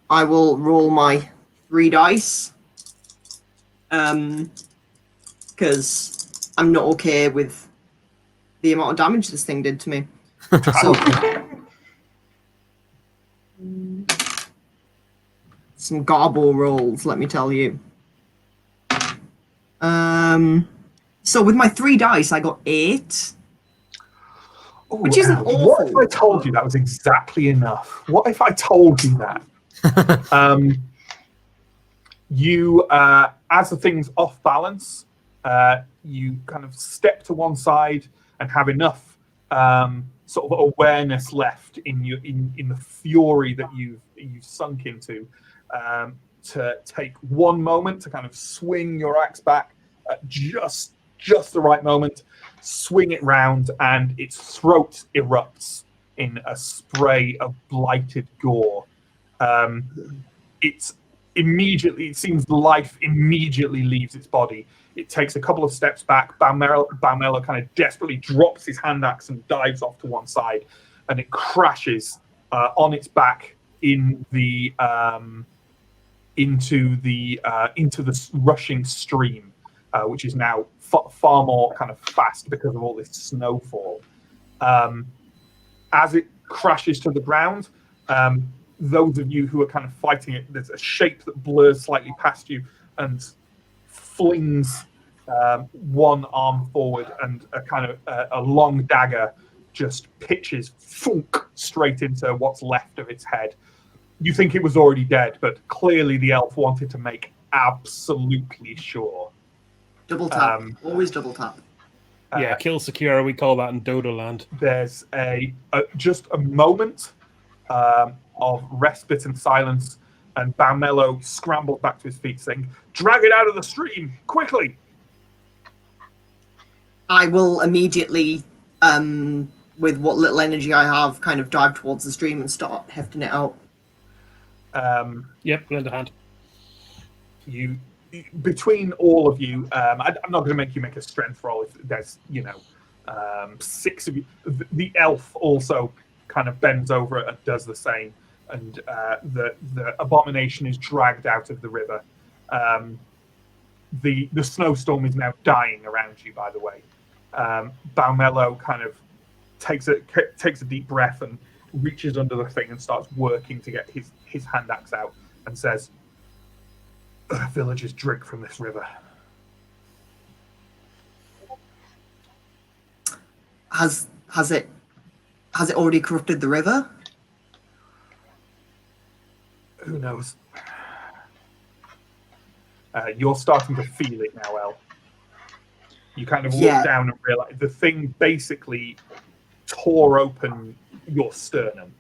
I will roll my 3 dice. Because I'm not okay with the amount of damage this thing did to me. So, some garble rolls, let me tell you. So with my 3 dice, I got 8. Which isn't awful. What if I told you that was exactly enough? What if I told you that? You, as the thing's off balance, you kind of step to one side and have enough sort of awareness left in the fury that you've sunk into to take one moment to kind of swing your axe back at just the right moment, swing it round, and its throat erupts in a spray of blighted gore. It seems life immediately leaves its body. It takes a couple of steps back. Balmello kind of desperately drops his hand axe and dives off to one side, and it crashes on its back into the rushing stream, which is now far more kind of fast because of all this snowfall. As it crashes to the ground, those of you who are kind of fighting it, there's a shape that blurs slightly past you and flings one arm forward, and a kind of a long dagger just pitches straight into what's left of its head. You think it was already dead, but clearly the elf wanted to make absolutely sure. Double tap. Always double tap. Yeah, kill secure. We call that in Dodo land. There's just a moment of respite and silence, and Baumello scrambled back to his feet, saying, "Drag it out of the stream quickly!" I will immediately, with what little energy I have, kind of dive towards the stream and start hefting it out. Yep, lend a hand. You, between all of you, I'm not going to make you make a strength roll. If there's, 6 of you. The elf also kind of bends over and does the same, and the abomination is dragged out of the river. The snowstorm is now dying around you, by the way. Baumello kind of takes a deep breath and reaches under the thing and starts working to get his hand axe out, and says, "Villagers drink from this river." Has it already corrupted the river? Who knows? You're starting to feel it now, Elle. You kind of look down and realize the thing basically tore open your sternum.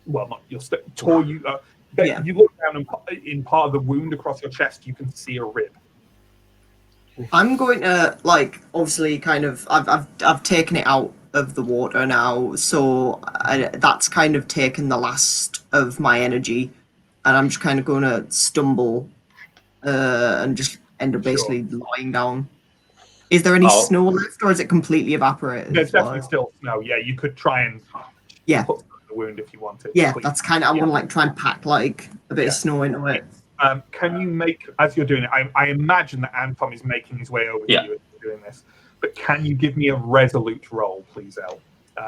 Well, not your sternum. Tore you. You look down and in part of the wound across your chest, you can see a rib. I'm going to obviously kind of I've taken it out of the water now, so that's kind of taken the last of my energy, and I'm just kind of going to stumble and just end up basically lying down. Is there any snow left, or is it completely evaporated? There's definitely still snow. Yeah, you could try and put the wound if you wanted. Yeah, that's kind of, I want to try and pack a bit of snow into it. Can you make, as you're doing it, I imagine that Anton is making his way over to you as you're doing this, but can you give me a resolute roll, please, Elle?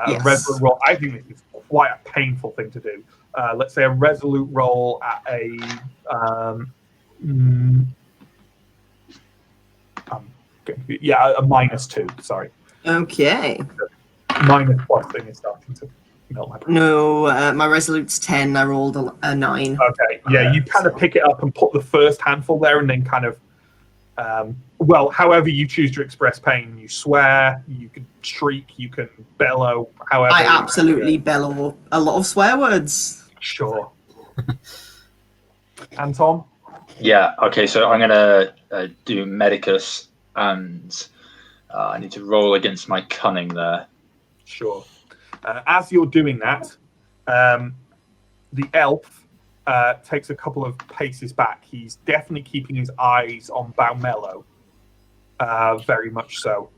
Yes. A resolute roll. I think this is quite a painful thing to do. Let's say a resolute roll at a a -2. Sorry. Okay. -+ thing is starting to melt my brain. No, my resolute's 10. I rolled a 9. Okay. Yeah, you kind of pick it up and put the first handful there, and then kind of, however you choose to express pain. You swear, you can shriek, you can bellow. However, I absolutely bellow a lot of swear words. Sure. Anton? Yeah. Okay. So I'm gonna do Medicus, and I need to roll against my cunning there. Sure. As you're doing that, the elf takes a couple of paces back. He's definitely keeping his eyes on Baumello, very much so.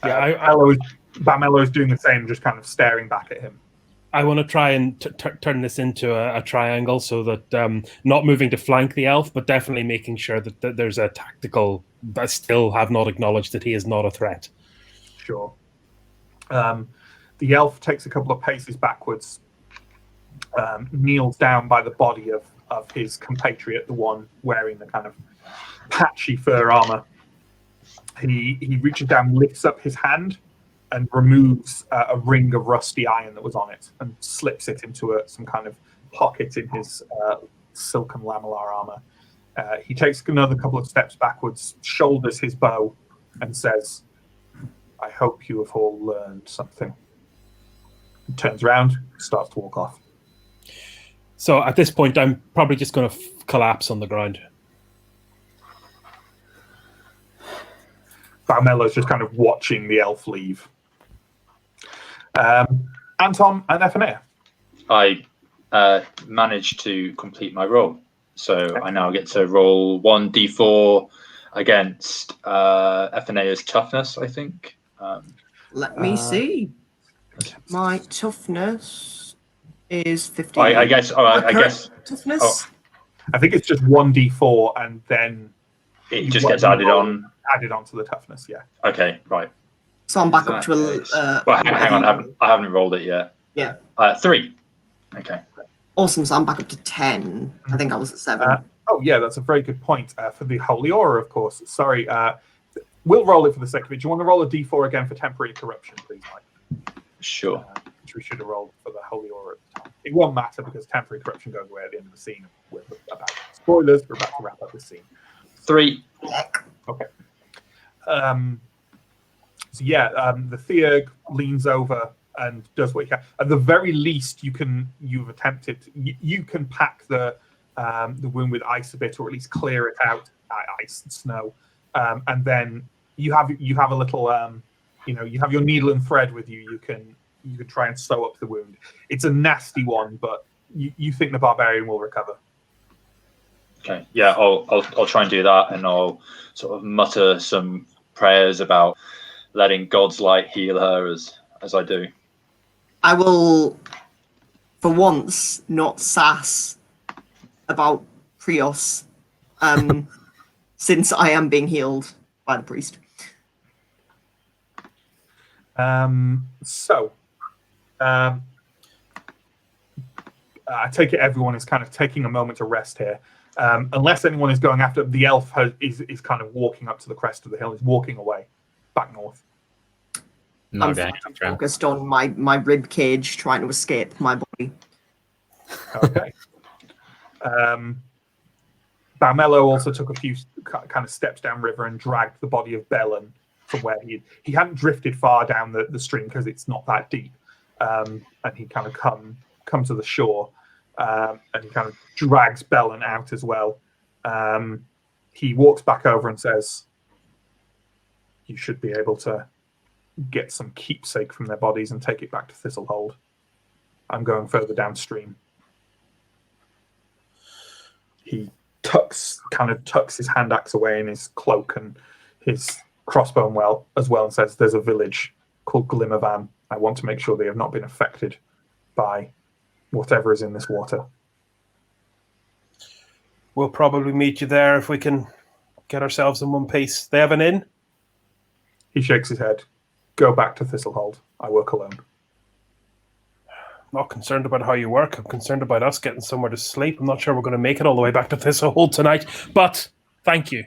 Baumello is doing the same, just kind of staring back at him. I want to try and turn this into a triangle, so that not moving to flank the elf, but definitely making sure that there's a tactical. I still have not acknowledged that he is not a threat. Sure. The elf takes a couple of paces backwards, kneels down by the body of his compatriot, the one wearing the kind of patchy fur armor. He reaches down, lifts up his hand, and removes a ring of rusty iron that was on it, and slips it into some kind of pocket in his silken lamellar armor. He takes another couple of steps backwards, shoulders his bow, and says, "I hope you have all learned something." He turns around, starts to walk off. So at this point, I'm probably just going to collapse on the ground. Baumello's just kind of watching the elf leave. Anton and Ephenea. I managed to complete my roll, so I now get to roll 1d4 against Ephenea's toughness, I think. Let me see. My toughness is 15. I guess. Toughness. Oh. I think it's just 1d4, and then it just gets added on. Added onto the toughness. Yeah. Okay. Right. So I'm back up to well, hang on. I haven't rolled it yet. Yeah. 3. Okay. Awesome, so I'm back up to 10. I think I was at 7. Oh, yeah, that's a very good point. For the Holy Aura, of course. Sorry, we'll roll it for the sake of it. Do you want to roll a d4 again for temporary corruption, please, Mike? Sure. Which we should have rolled for the Holy Aura at the time. It won't matter because temporary corruption goes away at the end of the scene. We're about spoilers. We're about to wrap up this scene. 3. Okay. So yeah, the Theurg leans over and does what he can. At the very least, you've attempted. You can pack the wound with ice a bit, or at least clear it out, ice and snow, and then you have a little. You have your needle and thread with you. You can try and sew up the wound. It's a nasty one, but you think the barbarian will recover. Okay. Yeah, I'll try and do that, and I'll sort of mutter some prayers about letting God's light heal her as I do. I will, for once, not sass about Prios, since I am being healed by the priest. I take it everyone is kind of taking a moment to rest here. Unless anyone is going after the elf is kind of walking up to the crest of the hill, is walking away back north. I'm focused on my rib cage trying to escape my body. Okay. Barmello also took a few kind of steps downriver and dragged the body of Bellin from where he hadn't drifted far down the stream because it's not that deep, and he kind of come to the shore, and he kind of drags Bellin out as well. He walks back over and says, "You should be able to get some keepsake from their bodies and take it back to Thistlehold. I'm going further downstream." He tucks his hand axe away in his cloak and his crossbow as well and says, "There's a village called Glimmervan. I want to make sure they have not been affected by whatever is in this water." We'll probably meet you there if we can get ourselves in one piece. They have an inn? He shakes his head. "Go back to Thistlehold. I work alone." I'm not concerned about how you work. I'm concerned about us getting somewhere to sleep. I'm not sure we're going to make it all the way back to Thistlehold tonight, but thank you.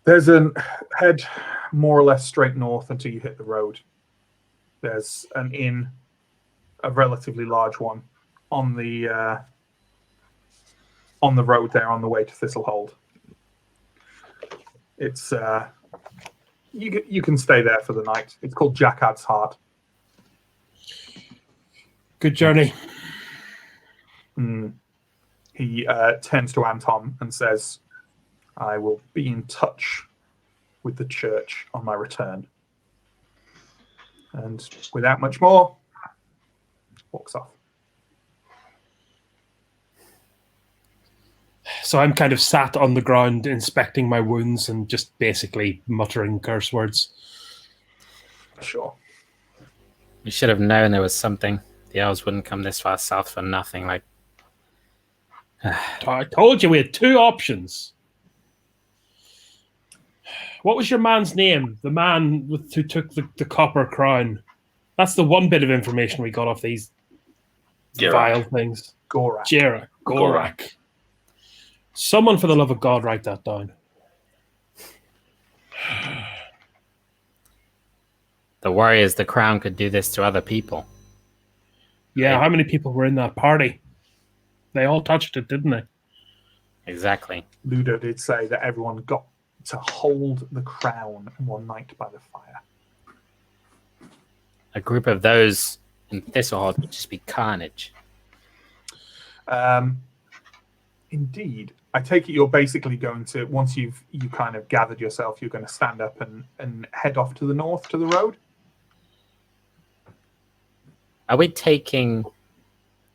There's an head more or less straight north until you hit the road. There's an inn, a relatively large one, on the road there on the way to Thistlehold. It's you can stay there for the night. It's called Jackad's Heart. Good journey. He turns to Anton and says, "I will be in touch with the church on my return." And without much more, walks off. So I'm kind of sat on the ground inspecting my wounds and just basically muttering curse words. Sure. We should have known there was something. The elves wouldn't come this far south for nothing. Like, I told you we had two options. What was your man's name? The man who took the copper crown. That's the one bit of information we got off these vile things. Gorak. Gorak. Someone, for the love of God, write that down. the worry is the crown could do this to other people. Yeah, how many people were in that party? They all touched it, didn't they? Exactly. Ludo did say that everyone got to hold the crown one night by the fire. A group of those in Thistlehold would just be carnage. Indeed. I take it you're basically going to, once you kind of gathered yourself, you're going to stand up and head off to the north to the road? Are we taking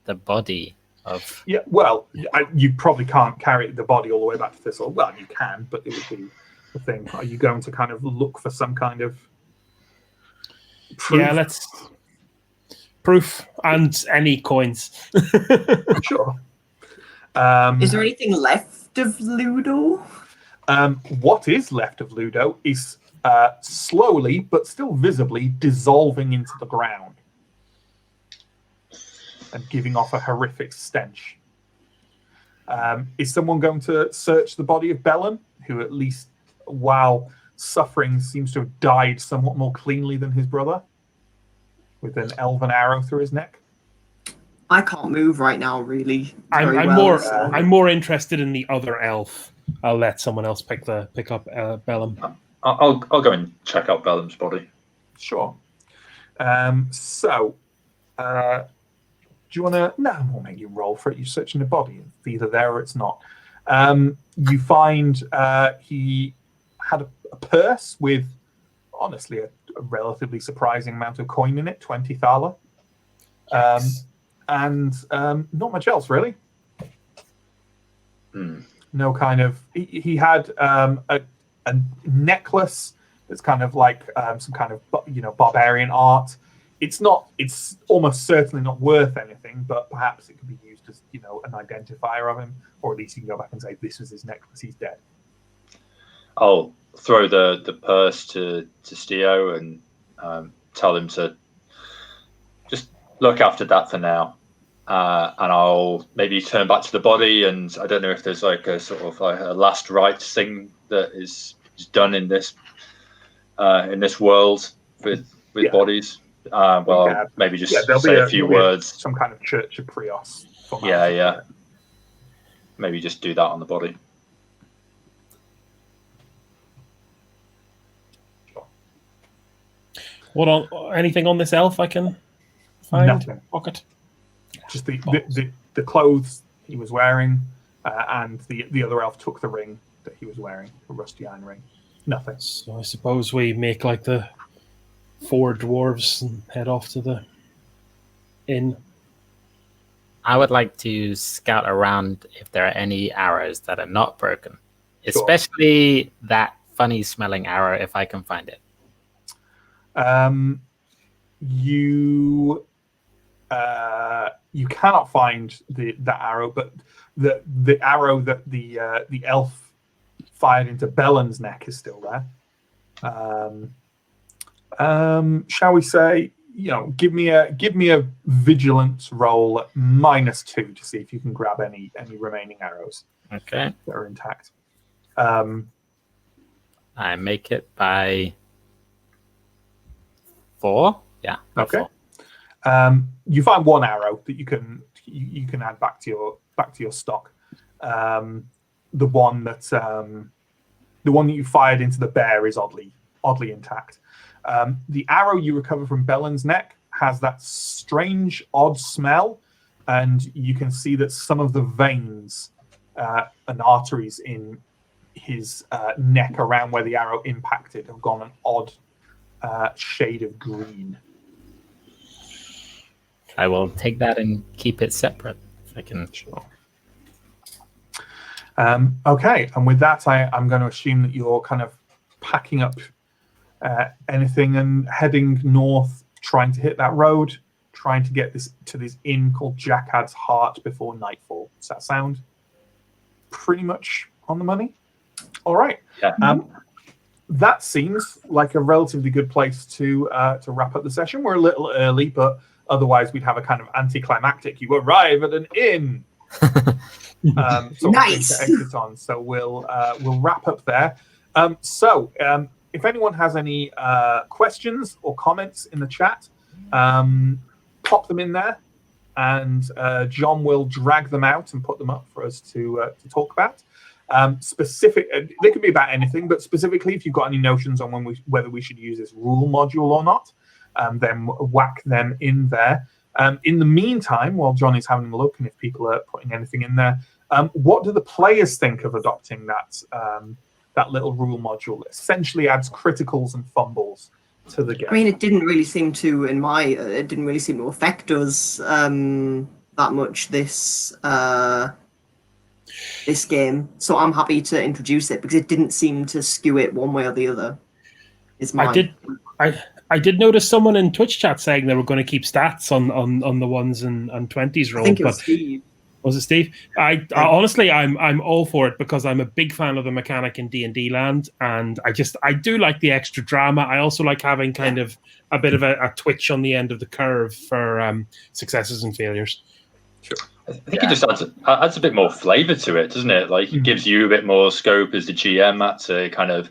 the body of... Yeah, well, you probably can't carry the body all the way back to Thistle. Well, you can, but it would be the thing. Are you going to kind of look for some kind of proof? Yeah, let's... Proof and any coins. Sure. Is there anything left of Ludo? What is left of Ludo is slowly, but still visibly, dissolving into the ground and giving off a horrific stench. Is someone going to search the body of Bellin, who at least while suffering seems to have died somewhat more cleanly than his brother, with an elven arrow through his neck? I can't move right now, really. I'm Very well, more so- I'm more interested in the other elf. I'll let someone else pick up Bellum. I'll go and check out Bellum's body. Sure. Do you want to? No, we'll make you roll for it. You're searching the body. It's either there or it's not. You find he had a purse with, honestly, a relatively surprising amount of coin in it, 20 thaler. And not much else, really. No kind of... He had a necklace that's kind of like some kind of, barbarian art. It's almost certainly not worth anything, but perhaps it could be used as, an identifier of him, or at least you can go back and say, this was his necklace, he's dead. I'll throw the purse to Steo and tell him to just look after that for now. And I'll maybe turn back to the body, and I don't know if there's like a sort of like a last rites thing that is done in this world with bodies. Maybe just say a few words. Some kind of Church of Prios. Yeah. Maybe just do that on the body. Anything on this elf I can find? Nothing. Pocket. Just the clothes he was wearing, and the other elf took the ring that he was wearing, a rusty iron ring. Nothing. So I suppose we make like the 4 dwarves and head off to the inn. I would like to scout around if there are any arrows that are not broken, especially that funny smelling arrow if I can find it. You cannot find the arrow, but the arrow that the elf fired into Bellen's neck is still there. Shall we say, give me a vigilance roll at -2 to see if you can grab any remaining arrows. Okay. That are intact. I make it by 4. Yeah. Okay. 4. You find one arrow that you can add back to your stock. The one that you fired into the bear is oddly intact. The arrow you recover from Bellen's neck has that strange, odd smell, and you can see that some of the veins and arteries in his neck around where the arrow impacted have gone an odd shade of green. I will take that and keep it separate if I can. Sure. Okay, and with that, I'm going to assume that you're kind of packing up anything and heading north, trying to hit that road, trying to get to this inn called Jackad's Heart before nightfall. Does that sound pretty much on the money? All right. Yeah. That seems like a relatively good place to wrap up the session. We're a little early, but otherwise we'd have a kind of anticlimactic. You arrive at an inn. Nice. To exit on. So we'll wrap up there. If anyone has any questions or comments in the chat, pop them in there, and John will drag them out and put them up for us to talk about. They could be about anything, but specifically, if you've got any notions on whether we should use this rule module or not, then whack them in there. In the meantime, while John is having a look, and if people are putting anything in there, what do the players think of adopting that little rule module that essentially adds criticals and fumbles to the game? I mean, it didn't really seem to affect us that much this game. So I'm happy to introduce it because it didn't seem to skew it one way or the other. I did notice someone in Twitch chat saying they were going to keep stats on the 1s and 20s roll. I think it was Steve. Was it Steve? Honestly, I'm all for it because I'm a big fan of the mechanic in D&D land, and I do like the extra drama. I also like having kind of a bit of a twitch on the end of the curve for successes and failures. Sure. I think it just adds a bit more flavor to it, doesn't it? Like it gives you a bit more scope as the GM, Matt, to kind of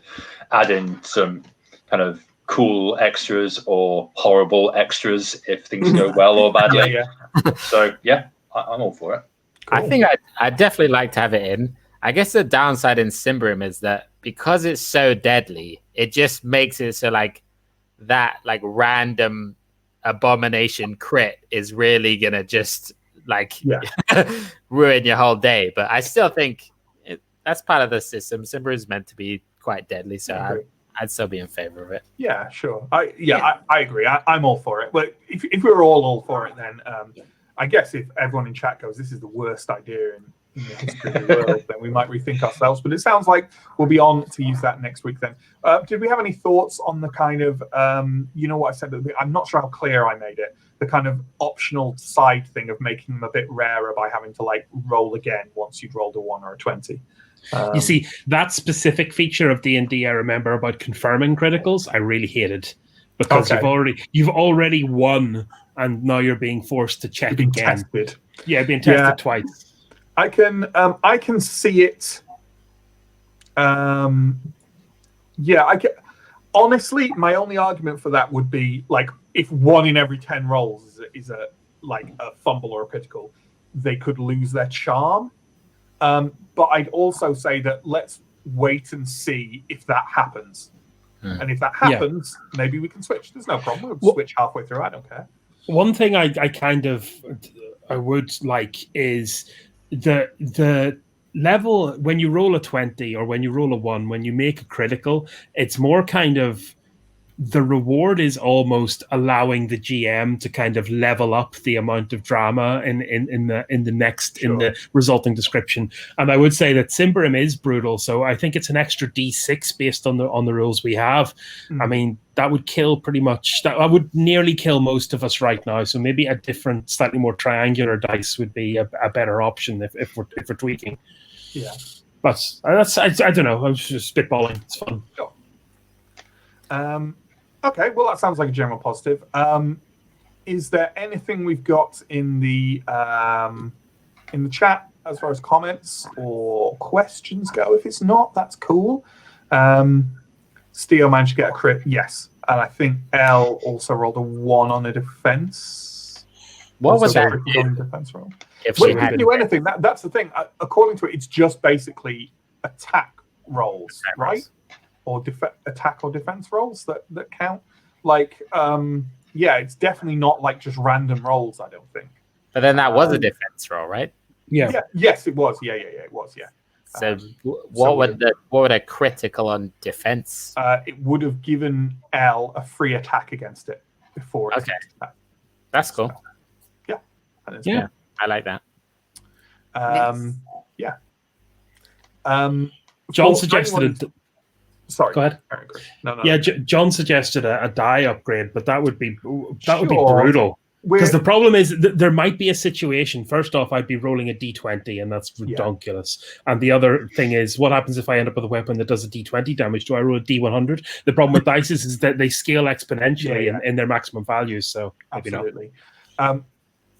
add in some kind of cool extras or horrible extras if things go well or badly. So yeah, I'm all for it. Cool. I think I'd definitely like to have it in. I guess the downside in Symbaroum is that because it's so deadly, it just makes it so like that like random abomination crit is really gonna just like ruin your whole day. But I still think that's part of the system. Symbaroum is meant to be quite deadly, so I'd still be in favor of it. Yeah, sure. I agree. I'm all for it. But if we're all for it, then I guess if everyone in chat goes, this is the worst idea in the history of the world, then we might rethink ourselves. But it sounds like we'll be on to use that next week then. Did we have any thoughts on the kind of, you know what I said, I'm not sure how clear I made it, the kind of optional side thing of making them a bit rarer by having to like roll again once you've rolled a 1 or a 20? You see, that specific feature of D&D I remember about confirming criticals, I really hated. Because you've already won, and now you're being forced to check again. Tested. Yeah, being tested twice. I can see it. I can. Honestly, my only argument for that would be like if 1 in every 10 rolls is a fumble or a critical, they could lose their charm. But I'd also say that let's wait and see if that happens. And if that happens, maybe we can switch. There's no problem. We'll switch halfway through. I don't care. One thing I would like is the level when you roll a 20 or when you roll a 1, when you make a critical, it's more kind of the reward is almost allowing the GM to kind of level up the amount of drama in the resulting description. And I would say that Symbaroum is brutal, so I think it's an extra D6 based on the rules we have. I mean, that would kill pretty much. That I would nearly kill most of us right now. So maybe a different, slightly more triangular dice would be a better option if we're tweaking. Yeah, but I don't know. I was just spitballing. It's fun. Sure. Okay, well, that sounds like a general positive. Is there anything we've got in the chat as far as comments or questions go? If it's not, that's cool. Steel managed to get a crit, yes. And I think Elle also rolled a 1 on a defense. What was that? Defense roll. If she didn't do anything, that's the thing. According to it, it's just basically attack rolls, right? Or attack or defense rolls that count. Like, it's definitely not like just random rolls, I don't think. But then that was a defense roll, right? Yeah. Yes, it was. Yeah, it was. Yeah. So what would a critical on defense? It would have given Elle a free attack against it before. Okay, that's cool. So, yeah, I like that. Yeah. John suggested. Sorry. Go ahead. No. Yeah, John suggested a die upgrade, but that would be brutal. Because the problem is there might be a situation. First off, I'd be rolling a D20, and that's ridiculous. And the other thing is, what happens if I end up with a weapon that does a D20 damage? Do I roll a D100? The problem with dice is that they scale exponentially in their maximum values. So absolutely.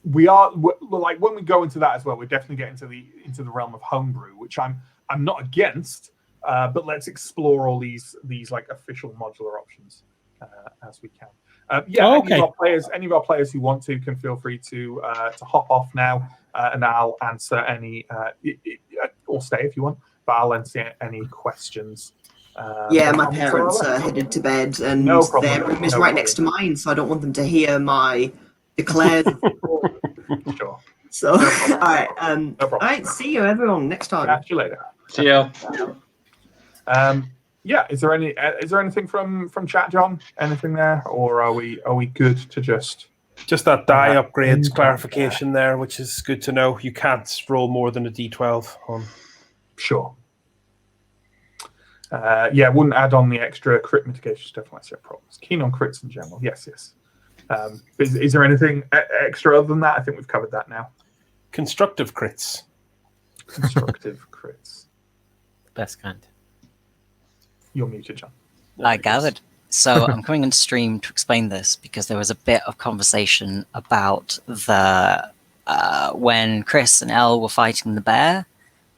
We are like when we go into that as well. We're definitely getting into the realm of homebrew, which I'm not against. But let's explore all these like official modular options as we can. Any of our players who want to can feel free to hop off now, and I'll answer any or stay if you want. But I'll answer any questions. My parents are headed to bed, and their room is right next to mine, so I don't want them to hear my declared. Sure. So, all right. All right. See you, everyone. Next time. Catch you later. See you. Is there anything from chat, John? Anything there, or are we good to just that die upgrades clarification there, which is good to know. You can't roll more than a D12 on. Sure. Wouldn't add on the extra crit mitigation stuff like that problems. Keen on crits in general. Yes. Is there anything extra other than that? I think we've covered that now. Constructive crits. Best kind. You're muted, John. I gathered. So I'm coming on stream to explain this because there was a bit of conversation about the when Chris and Elle were fighting the bear,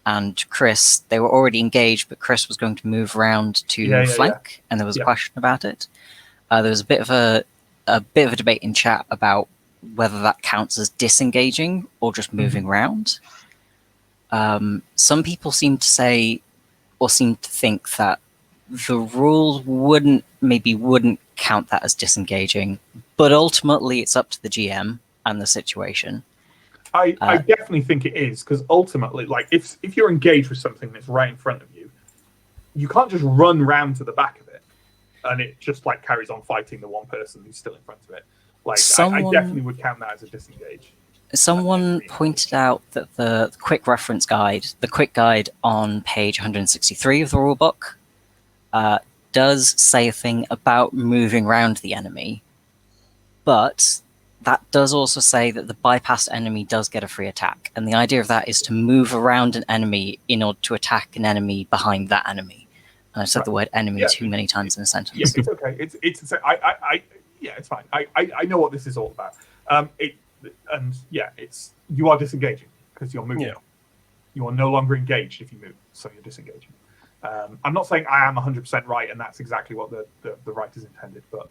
and Chris, they were already engaged, but Chris was going to move around to flank, and there was a question about it. There was a bit of a debate in chat about whether that counts as disengaging or just moving around. Some people seem to say, or seem to think, that the rules wouldn't count that as disengaging, but ultimately it's up to the GM and the situation. I definitely think it is, because ultimately, like, if you're engaged with something that's right in front of you, you can't just run round to the back of it and it just like carries on fighting the one person who's still in front of it. Like, I definitely would count that as a disengage. Someone pointed out that the quick reference guide, the quick guide on page 163 of the rulebook, does say a thing about moving around the enemy, but that does also say that the bypassed enemy does get a free attack, and the idea of that is to move around an enemy in order to attack an enemy behind that enemy. And I've said the word enemy too many times in a sentence. Yeah, it's okay. It's fine. I know what this is all about. You are disengaging because you're moving. Yeah. You are no longer engaged if you move, so you're disengaging. I'm not saying I am 100% right, and that's exactly what the writers intended, but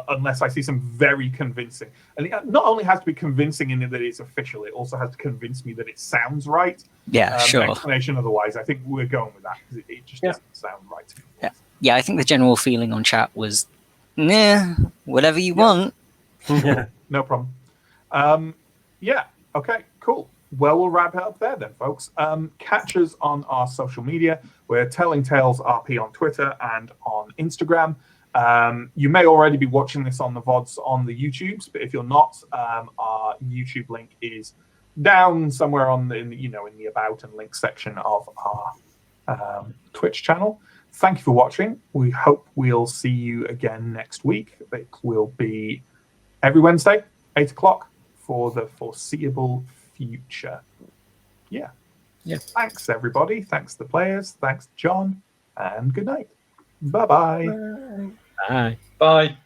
unless I see some very convincing, and it not only has to be convincing in that it's official, it also has to convince me that it sounds right. Yeah, sure. Explanation otherwise, I think we're going with that because it just doesn't sound right to me. Yeah, I think the general feeling on chat was, nah, whatever you want. No problem. Okay, cool. Well, we'll wrap it up there then, folks. Catch us on our social media. We're Telling Tales RP on Twitter and on Instagram. You may already be watching this on the VODs on the YouTubes, but if you're not, our YouTube link is down somewhere in the about and links section of our Twitch channel. Thank you for watching. We hope we'll see you again next week. It will be every Wednesday, 8 o'clock, for the foreseeable future. Yeah. Thanks, everybody. Thanks, the players. Thanks, John. And good night. Bye-bye. Bye. Bye.